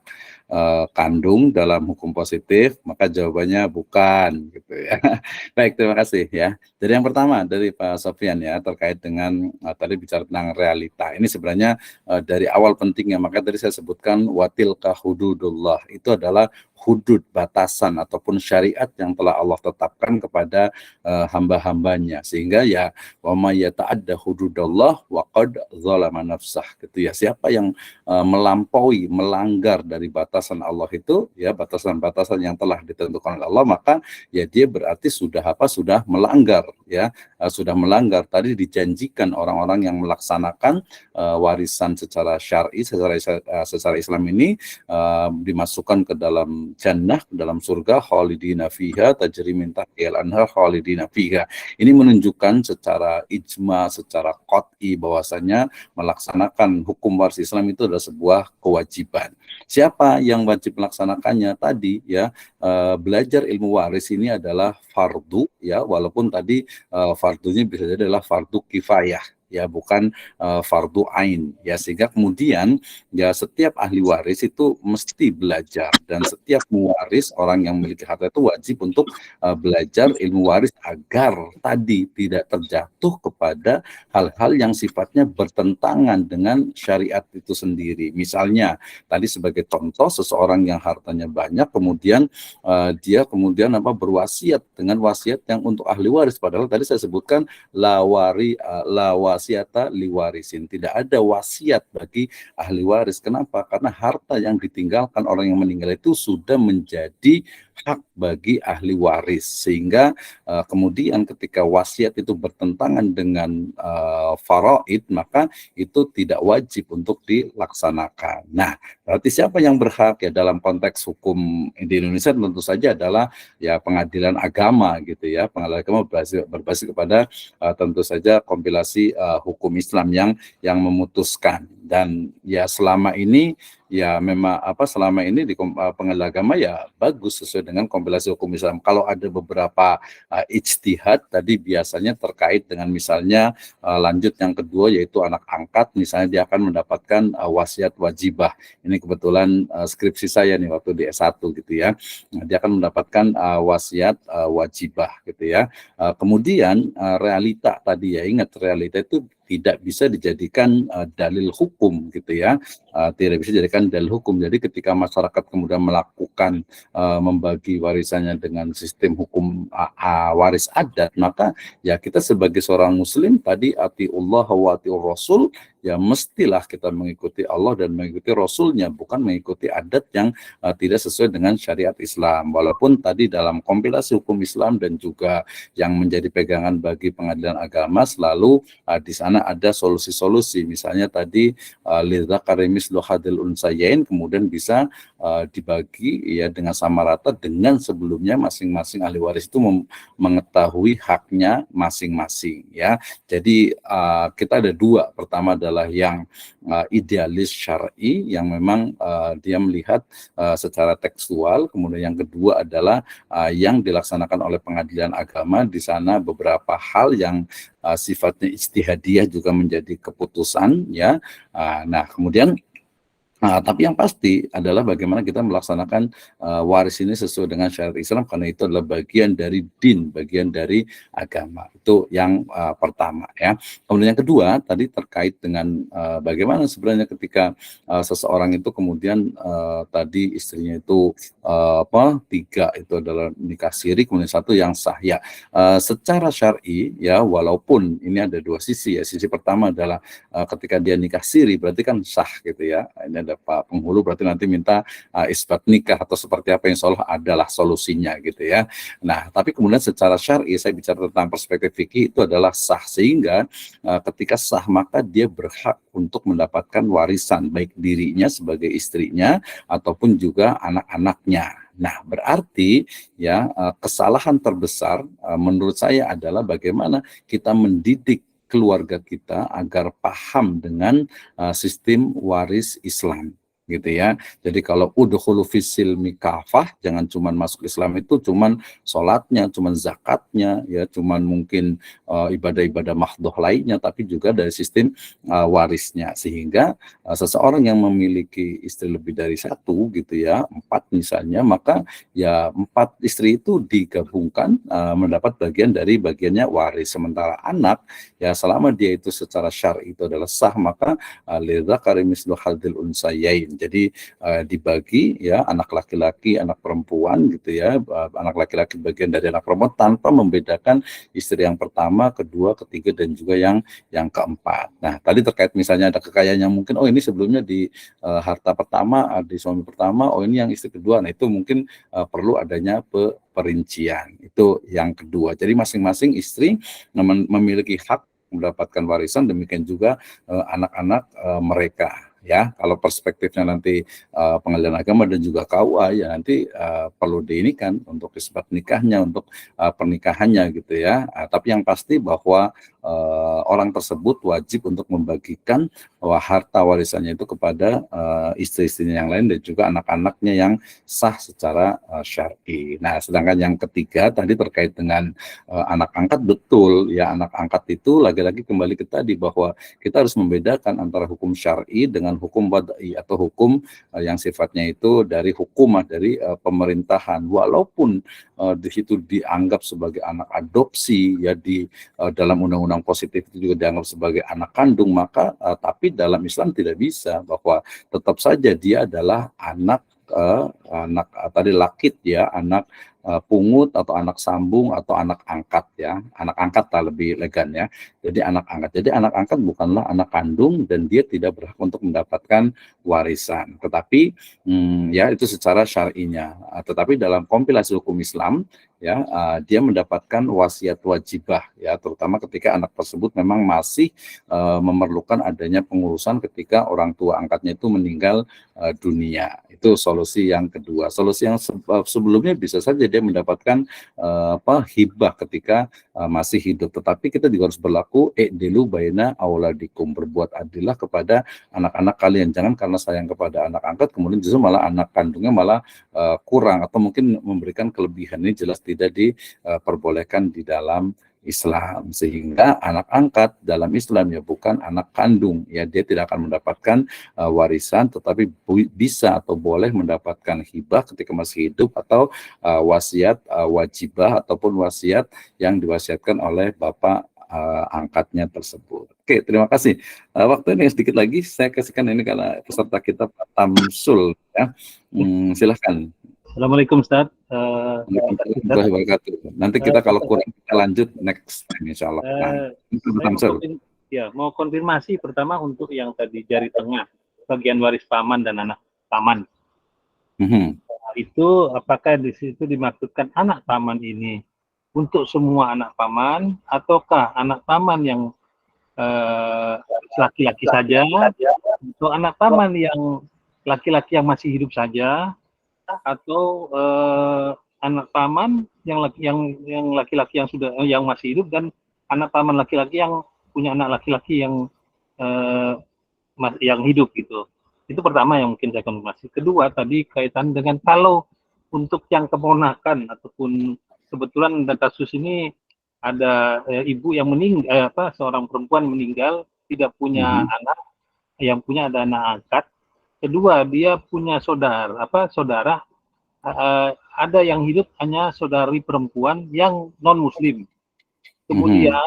kandung dalam hukum positif? Maka jawabannya bukan, gitu ya. Baik, terima kasih ya. Jadi yang pertama dari Pak Sofyan ya, terkait dengan tadi bicara tentang realita. Ini sebenarnya dari awal pentingnya, maka tadi saya sebutkan watilka hududullah, itu adalah hudud, batasan ataupun syariat yang telah Allah tetapkan kepada hamba-hambanya, sehingga ya wa may yata'adda hududallah wa qad zalama nafsah, gitu ya. Siapa yang melampaui, melanggar dari batasan Allah itu, ya batasan-batasan yang telah ditentukan oleh Allah, maka ya dia berarti sudah melanggar, ya sudah melanggar. Tadi dijanjikan orang-orang yang melaksanakan warisan secara syar'i, secara Islam ini dimasukkan ke dalam jannah, ke dalam surga, khalidina fiha tajri min tahtihal anhar khalidina fiha. Ini menunjukkan secara ijma, secara qat'i bahwasanya melaksanakan hukum waris Islam itu adalah sebuah kewajiban. Siapa yang wajib melaksanakannya? Tadi ya, belajar ilmu waris ini adalah fardu ya, walaupun tadi fardunya bisa jadi adalah fardu kifayah ya, bukan fardu ain, ya, sehingga kemudian ya setiap ahli waris itu mesti belajar, dan setiap mewaris orang yang memiliki harta itu wajib untuk belajar ilmu waris agar tadi tidak terjatuh kepada hal-hal yang sifatnya bertentangan dengan syariat itu sendiri. Misalnya tadi sebagai contoh, seseorang yang hartanya banyak kemudian dia kemudian berwasiat dengan wasiat yang untuk ahli waris, padahal tadi saya sebutkan la wasiata liwarisin, tidak ada wasiat bagi ahli waris. Kenapa? Karena harta yang ditinggalkan orang yang meninggal itu sudah menjadi hak bagi ahli waris, sehingga kemudian ketika wasiat itu bertentangan dengan faraid, maka itu tidak wajib untuk dilaksanakan. Nah, berarti siapa yang berhak? Ya, dalam konteks hukum di Indonesia tentu saja adalah ya pengadilan agama gitu ya. Pengadilan agama berbasis kepada tentu saja kompilasi hukum Islam yang memutuskan. Dan ya selama ini ya memang selama ini di pengadilan agama ya bagus sesuai dengan kompilasi hukum Islam. Kalau ada beberapa ijtihad tadi biasanya terkait dengan misalnya lanjut yang kedua yaitu anak angkat, misalnya dia akan mendapatkan wasiat wajibah. Ini kebetulan skripsi saya nih waktu di S1 gitu ya. Nah, dia akan mendapatkan wasiat wajibah gitu ya. Kemudian realita tadi ya, ingat realita itu tidak bisa dijadikan dalil hukum gitu ya, tidak bisa dijadikan dalil hukum. Jadi ketika masyarakat kemudian melakukan membagi warisannya dengan sistem hukum waris adat, maka ya kita sebagai seorang muslim tadi atiullah wa atiur rasul, ya mestilah kita mengikuti Allah dan mengikuti Rasulnya, bukan mengikuti adat yang tidak sesuai dengan syariat Islam. Walaupun tadi dalam kompilasi hukum Islam dan juga yang menjadi pegangan bagi pengadilan agama selalu di sana ada solusi-solusi. Misalnya tadi lidzakari mislu hadil unsayain kemudian bisa dibagi ya dengan sama rata, dengan sebelumnya masing-masing ahli waris itu mengetahui haknya masing-masing ya. Jadi kita ada dua, pertama adalah yang idealis syar'i yang memang dia melihat secara tekstual, kemudian yang kedua adalah yang dilaksanakan oleh pengadilan agama. Di sana beberapa hal yang sifatnya ijtihadiyah juga menjadi keputusan ya. Nah, kemudian tapi yang pasti adalah bagaimana kita melaksanakan waris ini sesuai dengan syariat Islam, karena itu adalah bagian dari din, bagian dari agama. Itu yang pertama ya. Kemudian yang kedua tadi terkait dengan bagaimana sebenarnya ketika seseorang itu kemudian tadi istrinya itu tiga itu adalah nikah siri, kemudian satu yang sah ya. Secara syar'i ya, walaupun ini ada dua sisi ya. Sisi pertama adalah ketika dia nikah siri berarti kan sah gitu ya. Ini ada Pak penghulu, berarti nanti minta isbat nikah atau seperti apa, yang insya Allah adalah solusinya gitu ya. Nah, tapi kemudian secara syar'i, saya bicara tentang perspektif fikih, itu adalah sah, sehingga ketika sah maka dia berhak untuk mendapatkan warisan, baik dirinya sebagai istrinya ataupun juga anak-anaknya. Nah, berarti ya kesalahan terbesar menurut saya adalah bagaimana kita mendidik keluarga kita agar paham dengan sistem waris Islam gitu ya. Jadi kalau udkhulu fisil mikafah, jangan cuman masuk Islam itu cuman sholatnya, cuman zakatnya ya, cuman mungkin ibadah-ibadah mahdhoh lainnya, tapi juga dari sistem warisnya, sehingga seseorang yang memiliki istri lebih dari satu gitu ya, 4 misalnya, maka ya 4 istri itu digabungkan mendapat bagian dari bagiannya waris. Sementara anak ya selama dia itu secara syar'i itu adalah sah, maka lidzakari mislu hadzil unsayain. Jadi dibagi ya, anak laki-laki, anak perempuan gitu ya, anak laki-laki bagian dari anak perempuan tanpa membedakan istri yang pertama, kedua, ketiga dan juga yang keempat. Nah, tadi terkait misalnya ada kekayaan yang mungkin ini sebelumnya di harta pertama, di suami pertama, ini yang istri kedua. Nah, itu mungkin perlu adanya perincian. Itu yang kedua. Jadi masing-masing istri memiliki hak mendapatkan warisan, demikian juga anak-anak mereka ya. Kalau perspektifnya nanti pengadilan agama dan juga KUA ya nanti perlu diinikan untuk isbat nikahnya, untuk pernikahannya gitu ya. Tapi yang pasti bahwa orang tersebut wajib untuk membagikan harta warisannya itu kepada istri-istrinya yang lain dan juga anak-anaknya yang sah secara syar'i. Nah, sedangkan yang ketiga tadi terkait dengan anak angkat, betul ya, anak angkat itu lagi-lagi kembali ke tadi bahwa kita harus membedakan antara hukum syar'i dengan hukum wad'i atau hukum yang sifatnya itu dari hukumah, dari pemerintahan. Walaupun di situ dianggap sebagai anak adopsi ya, di dalam undang-undang positif itu juga dianggap sebagai anak kandung, maka tapi dalam Islam tidak bisa, bahwa tetap saja dia adalah anak tadi lakit ya, anak pungut atau anak sambung atau anak angkat ya, anak angkat lah lebih elegan ya. Jadi anak angkat. Jadi anak angkat bukanlah anak kandung dan dia tidak berhak untuk mendapatkan warisan. Tetapi ya itu secara syar'inya. Tetapi dalam kompilasi hukum Islam ya dia mendapatkan wasiat wajibah ya, terutama ketika anak tersebut memang masih memerlukan adanya pengurusan ketika orang tua angkatnya itu meninggal dunia. Itu solusi yang kedua. Solusi yang sebelumnya bisa saja dia mendapatkan hibah ketika masih hidup, tetapi kita juga harus berlaku dulu baina auladikum, berbuat adillah kepada anak-anak kalian. Jangan karena sayang kepada anak angkat kemudian justru malah anak kandungnya malah kurang atau mungkin memberikan kelebihan. Ini jelas tidak diperbolehkan di dalam Islam, sehingga anak angkat dalam Islam ya bukan anak kandung ya, dia tidak akan mendapatkan warisan, tetapi bisa atau boleh mendapatkan hibah ketika masih hidup atau wasiat wajibah ataupun wasiat yang diwasiatkan oleh bapak angkatnya tersebut. Oke, terima kasih. Waktu ini sedikit lagi saya kasihkan ini karena peserta kita Pak Tamsul ya. Silahkan. Assalamualaikum Ustaz. Warahmatullahi wabarakatuh. Nanti kita kalau kurang kita lanjut next time insya Allah. Mau konfirmasi pertama untuk yang tadi jari tengah, bagian waris paman dan anak paman. Itu apakah di situ dimaksudkan anak paman ini untuk semua anak paman, ataukah anak paman yang laki-laki saja, atau anak paman yang laki-laki yang masih hidup saja, atau anak paman yang laki-laki yang sudah yang masih hidup dan anak paman laki-laki yang punya anak laki-laki yang hidup gitu. Itu pertama yang mungkin saya konfirmasi. Kedua tadi kaitan dengan kalau untuk yang keponakan ataupun kebetulan dalam kasus ini ada ibu yang meninggal, seorang perempuan meninggal tidak punya anak, yang punya ada anak angkat. Kedua, dia punya saudara, ada yang hidup hanya saudari perempuan yang non-muslim. Kemudian,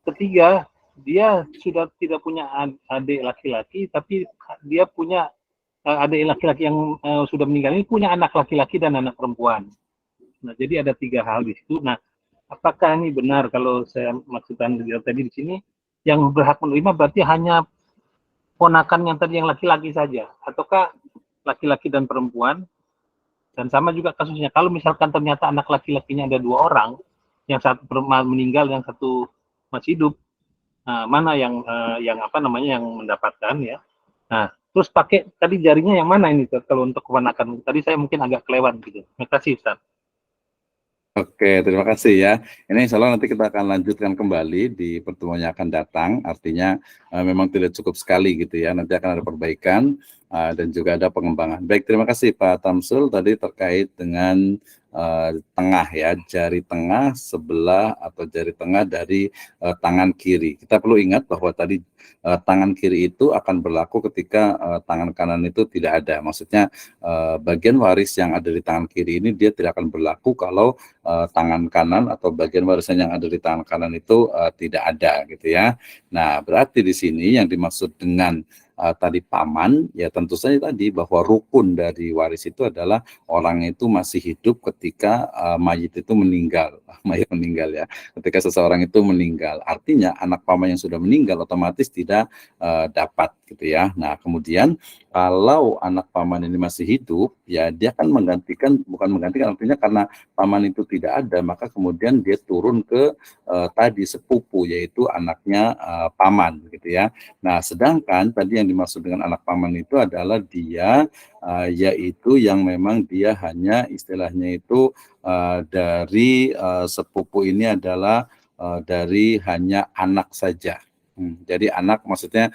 ketiga, dia sudah tidak punya adik laki-laki, tapi dia punya adik laki-laki yang sudah meninggal ini punya anak laki-laki dan anak perempuan. Nah, jadi ada 3 hal di situ. Nah, apakah ini benar kalau saya maksudkan tadi di sini yang berhak menerima berarti hanya ponakan yang tadi yang laki-laki saja, ataukah laki-laki dan perempuan? Dan sama juga kasusnya kalau misalkan ternyata anak laki-lakinya ada 2 orang, yang satu meninggal, yang satu masih hidup, mana yang mendapatkan ya? Nah, terus pakai tadi jarinya yang mana ini kalau untuk keponakan? Tadi saya mungkin agak kelewat gitu. Terima kasih Ustaz. Oke, terima kasih ya. Ini insya Allah nanti kita akan lanjutkan kembali di pertemuan yang akan datang. Artinya memang tidak cukup sekali gitu ya. Nanti akan ada perbaikan dan juga ada pengembangan. Baik, terima kasih Pak Tamsul tadi terkait dengan tengah ya, jari tengah sebelah atau jari tengah dari tangan kiri. Kita perlu ingat bahwa tadi tangan kiri itu akan berlaku ketika tangan kanan itu tidak ada. Maksudnya bagian waris yang ada di tangan kiri ini dia tidak akan berlaku kalau tangan kanan atau bagian warisan yang ada di tangan kanan itu tidak ada gitu ya. Nah, berarti di sini yang dimaksud dengan tadi paman ya tentu saja tadi bahwa rukun dari waris itu adalah orang itu masih hidup ketika mayit itu meninggal. Mayit meninggal ya. Ketika seseorang itu meninggal, artinya anak paman yang sudah meninggal otomatis tidak dapat gitu ya. Nah, kemudian kalau anak paman ini masih hidup ya dia akan bukan menggantikan, artinya karena paman itu tidak ada maka kemudian dia turun ke tadi sepupu, yaitu anaknya paman gitu ya. Nah, sedangkan tadi yang dimaksud dengan anak paman itu adalah dia yaitu yang memang dia hanya istilahnya itu dari sepupu ini adalah dari hanya anak saja. Jadi anak maksudnya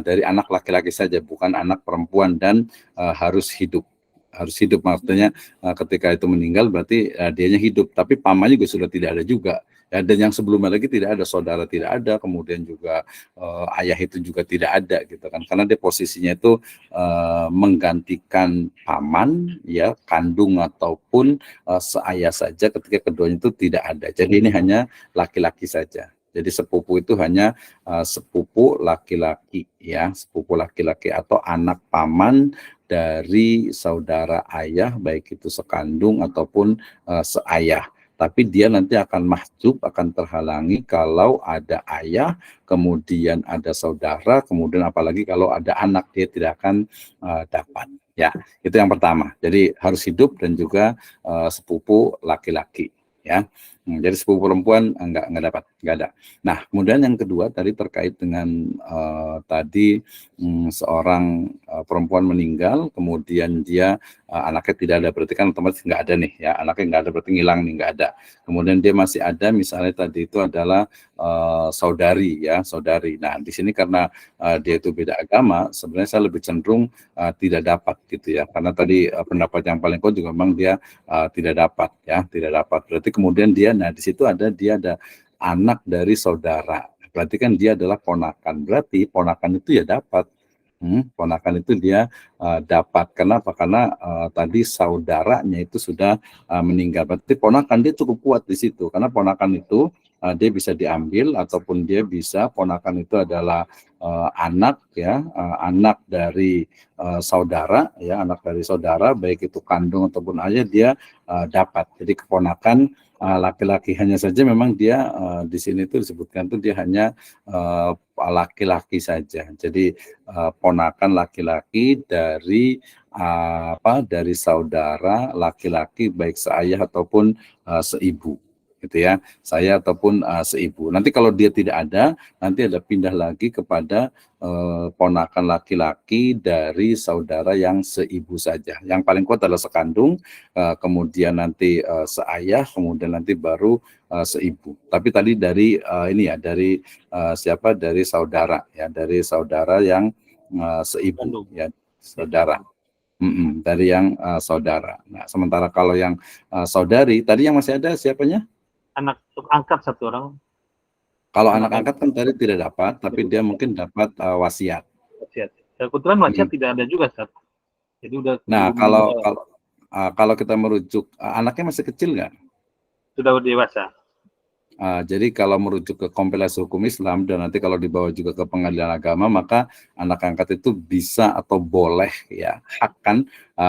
dari anak laki-laki saja, bukan anak perempuan dan harus hidup maksudnya ketika itu meninggal berarti dianya hidup, tapi pamannya juga sudah tidak ada juga. Ya, dan yang sebelumnya lagi tidak ada, saudara tidak ada, kemudian juga ayah itu juga tidak ada gitu kan, karena dia posisinya itu menggantikan paman ya, kandung ataupun seayah saja ketika keduanya itu tidak ada. Jadi ini hanya laki-laki saja. Jadi sepupu itu hanya sepupu laki-laki ya, sepupu laki-laki atau anak paman dari saudara ayah, baik itu sekandung ataupun seayah. Tapi dia nanti akan mahjub, akan terhalangi kalau ada ayah, kemudian ada saudara, kemudian apalagi kalau ada anak, dia tidak akan dapat. Ya, itu yang pertama. Jadi harus hidup dan juga sepupu laki-laki. Ya, jadi sepupu perempuan enggak dapat, enggak ada. Nah, kemudian yang kedua tadi terkait dengan tadi seorang perempuan meninggal, kemudian dia anaknya tidak ada, berarti kan otomatis enggak ada nih ya, anaknya enggak ada berarti ngilang nih, enggak ada. Kemudian dia masih ada, misalnya tadi itu adalah saudari ya, saudari. Nah, di sini karena dia itu beda agama, sebenarnya saya lebih cenderung tidak dapat gitu ya, karena tadi pendapat yang paling kuat juga memang dia tidak dapat ya, tidak dapat. Berarti kemudian dia, nah di situ dia ada anak dari saudara, berarti kan dia adalah ponakan, berarti ponakan itu ya dapat. Ponakan itu dia dapat. Kenapa? Karena tadi saudaranya itu sudah meninggal. Berarti ponakan dia cukup kuat di situ. Karena ponakan itu dia bisa diambil ataupun dia bisa, ponakan itu adalah anak ya, anak dari saudara ya, anak dari saudara baik itu kandung ataupun ayah, dia dapat. Jadi keponakan laki-laki hanya saja memang dia di sini itu disebutkan tuh dia hanya laki-laki saja. Jadi ponakan laki-laki dari dari saudara laki-laki baik seayah ataupun seibu. Gitu ya, saya ataupun seibu. Nanti kalau dia tidak ada, nanti ada pindah lagi kepada ponakan laki-laki dari saudara yang seibu saja. Yang paling kuat adalah sekandung, kemudian nanti seayah, kemudian nanti baru seibu. Tapi tadi dari ini ya, dari siapa? Dari saudara ya, dari saudara yang seibu ya, saudara. Dari yang saudara. Nah, sementara kalau yang saudari, tadi yang masih ada siapanya? Anak angkat satu orang. Kalau anak angkat kan tadi tidak dapat, tapi dia mungkin dapat wasiat. Wasiat. Kebetulan wasiat tidak ada juga, Ustaz. Jadi udah. Nah, kalau kita merujuk, anaknya masih kecil nggak? Sudah dewasa. Jadi kalau merujuk ke kompilasi hukum Islam dan nanti kalau dibawa juga ke pengadilan agama, maka anak angkat itu bisa atau boleh ya, hak kan,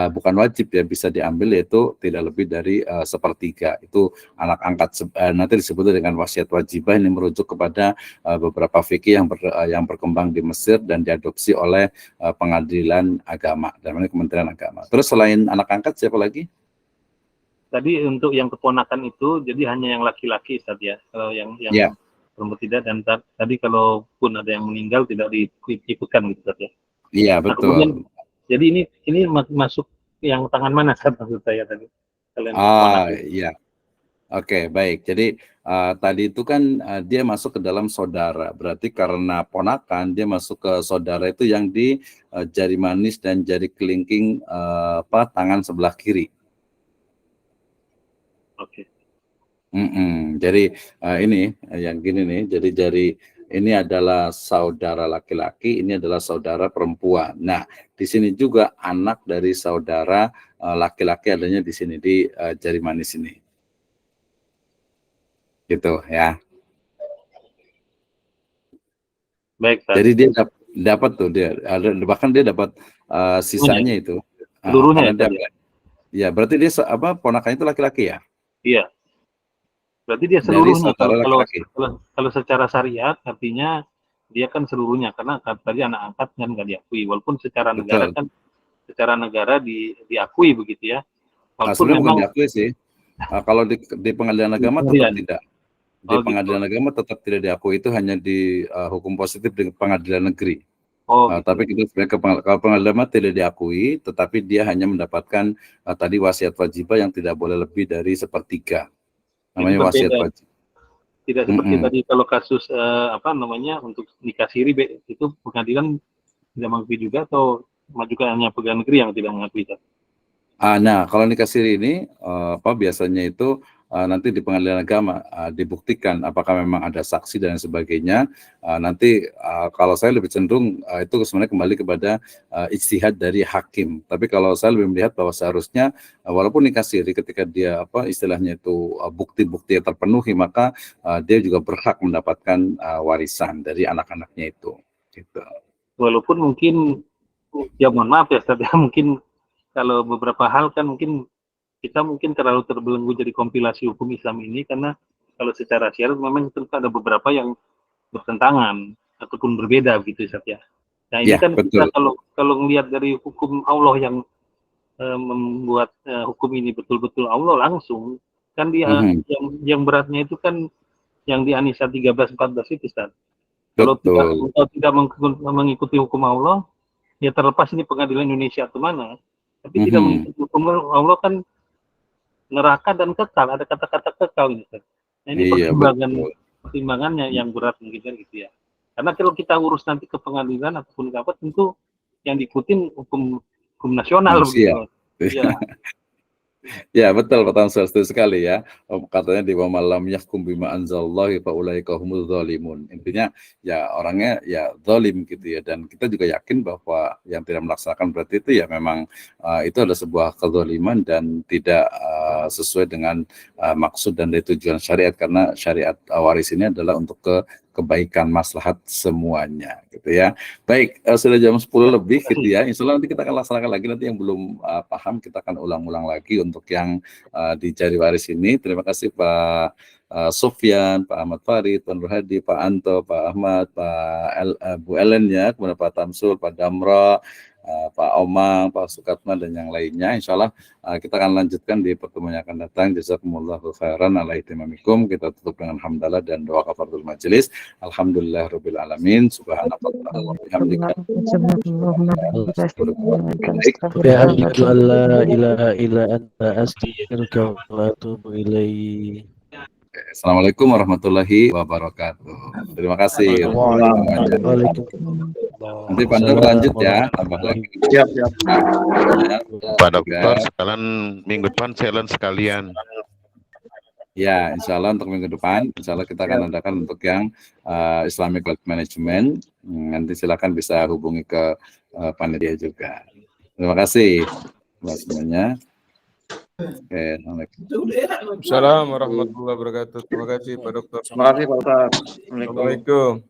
bukan wajib ya, bisa diambil, yaitu tidak lebih dari sepertiga. Itu anak angkat nanti disebut dengan wasiat wajibah. Ini merujuk kepada beberapa fikih yang berkembang di Mesir dan diadopsi oleh pengadilan agama, dan ini Kementerian Agama. Terus selain anak angkat siapa lagi? Tadi untuk yang keponakan itu, jadi hanya yang laki-laki, Ustaz ya. Kalau yang perempuan tidak, dan tadi kalaupun ada yang meninggal tidak diikutkan gitu, Ustaz ya. Iya, betul. Kemudian, jadi ini masuk yang tangan mana, Ustaz, maksud saya tadi? Iya. Oke, baik. Jadi tadi itu kan dia masuk ke dalam saudara. Berarti karena ponakan, dia masuk ke saudara itu yang di jari manis dan jari kelingking tangan sebelah kiri. Oke. Jadi ini yang gini nih, jadi jari ini adalah saudara laki-laki, ini adalah saudara perempuan. Nah, di sini juga anak dari saudara laki-laki adanya di sini di jari manis ini. Gitu ya. Baik, Ustaz. Jadi dia dapat tuh, dia bahkan dia dapat sisanya itu. Seluruhnya ya, berarti dia ponakannya itu laki-laki ya? Iya. Berarti dia seluruhnya. Kalau secara syariat artinya dia kan seluruhnya, karena tadi anak angkat kan nggak diakui, walaupun secara negara kan, secara negara diakui begitu ya. Walaupun sebenarnya memang bukan diakui sih. Kalau di pengadilan agama tetap tidak. Di pengadilan agama tetap tidak diakui, itu hanya di hukum positif di pengadilan negeri. Oh, gitu. Tapi kita sebenarnya kalau pengalaman tidak diakui, tetapi dia hanya mendapatkan tadi wasiat wajibah yang tidak boleh lebih dari sepertiga. Namanya wasiat berbeda. wajib. Tidak seperti tadi kalau kasus untuk nikah siri itu pengadilan tidak mengakui juga, atau juga hanya pegawai negeri yang tidak mengakui itu. Nah, kalau nikah siri ini biasanya itu nanti di pengadilan agama dibuktikan apakah memang ada saksi dan sebagainya. Nanti kalau saya lebih cenderung itu sebenarnya kembali kepada ijtihad dari hakim. Tapi kalau saya lebih melihat bahwa seharusnya walaupun nikah siri ketika dia istilahnya itu bukti-bukti yang terpenuhi, maka dia juga berhak mendapatkan warisan dari anak-anaknya itu. Gitu. Walaupun mungkin ya mohon maaf ya Ustaz, ya, mungkin kalau beberapa hal kan mungkin kita terlalu terbelenggu jadi kompilasi hukum Islam ini, karena kalau secara syariat memang tentu ada beberapa yang bertentangan ataupun berbeda gitu Ustaz ya. Nah ini Ya, kan betul. kita kalau melihat dari hukum Allah yang membuat hukum ini betul-betul Allah langsung, kan dia yang beratnya itu kan yang di An-Nisa 13-14 itu Ustaz. Kalau Betul. tidak mengikuti hukum Allah, ya terlepas ini pengadilan Indonesia atau mana, tapi tidak mengikuti hukum Allah kan neraka dan kekal, ada kata-kata kekal gitu. Nah ini Iya, pertimbangannya yang berat mungkin kan gitu ya. Karena kalau kita urus nanti ke pengadilan ataupun ke apa, tentu yang diikutin hukum nasional manusia. begitu. Iya. Ya, betul Pak Tamsul, setuju sekali ya. Katanya di wa malam yahkum bima anzallahi fa ulaika humuz zalimun. Intinya ya orangnya ya zalim gitu ya, dan kita juga yakin bahwa yang tidak melaksanakan berarti itu ya memang itu adalah sebuah kezaliman dan tidak sesuai dengan maksud dan dari tujuan syariat, karena syariat waris ini adalah untuk kebaikan maslahat semuanya gitu ya. Baik, sudah jam 10 lebih gitu ya. Insya Allah nanti kita akan laksanakan lagi, nanti yang belum paham kita akan ulang-ulang lagi untuk yang di Jari Waris ini. Terima kasih Pak Sofyan, Pak Ahmad Farid, Pak Nur Hadi, Pak Anto, Pak Ahmad, Bu Ellen ya, kemudian Pak Tamsul, Pak Damra, Pak Omang, Pak Sukatman, dan yang lainnya. Insya Allah kita akan lanjutkan di pertemuan yang akan datang. Jazakumullahu khairan ala ihtimamikum. Kita tutup dengan hamdalah dan doa kafaratul majelis. Alhamdulillah rabbil alamin. Subhanallah wa bihamdika. Bihamdika la ilaha illa anta astaghfiruka wa atubu ilaik. Assalamualaikum warahmatullahi wabarakatuh. Terima kasih. Waalaikumsalam. Nanti Pak Nur lanjut ya, tambah lagi. Siap. Pak Dokter, sekalian minggu depan challenge sekalian. Ya, insya Allah untuk minggu depan, insya Allah kita akan adakan untuk yang Islamic Wealth Management. Nanti silakan bisa hubungi ke panitia juga. Terima kasih buat semuanya. Oke, Assalamualaikum warahmatullahi wabarakatuh. Terima kasih Pak Dokter. Terima kasih Pak Ustaz. Assalamualaikum.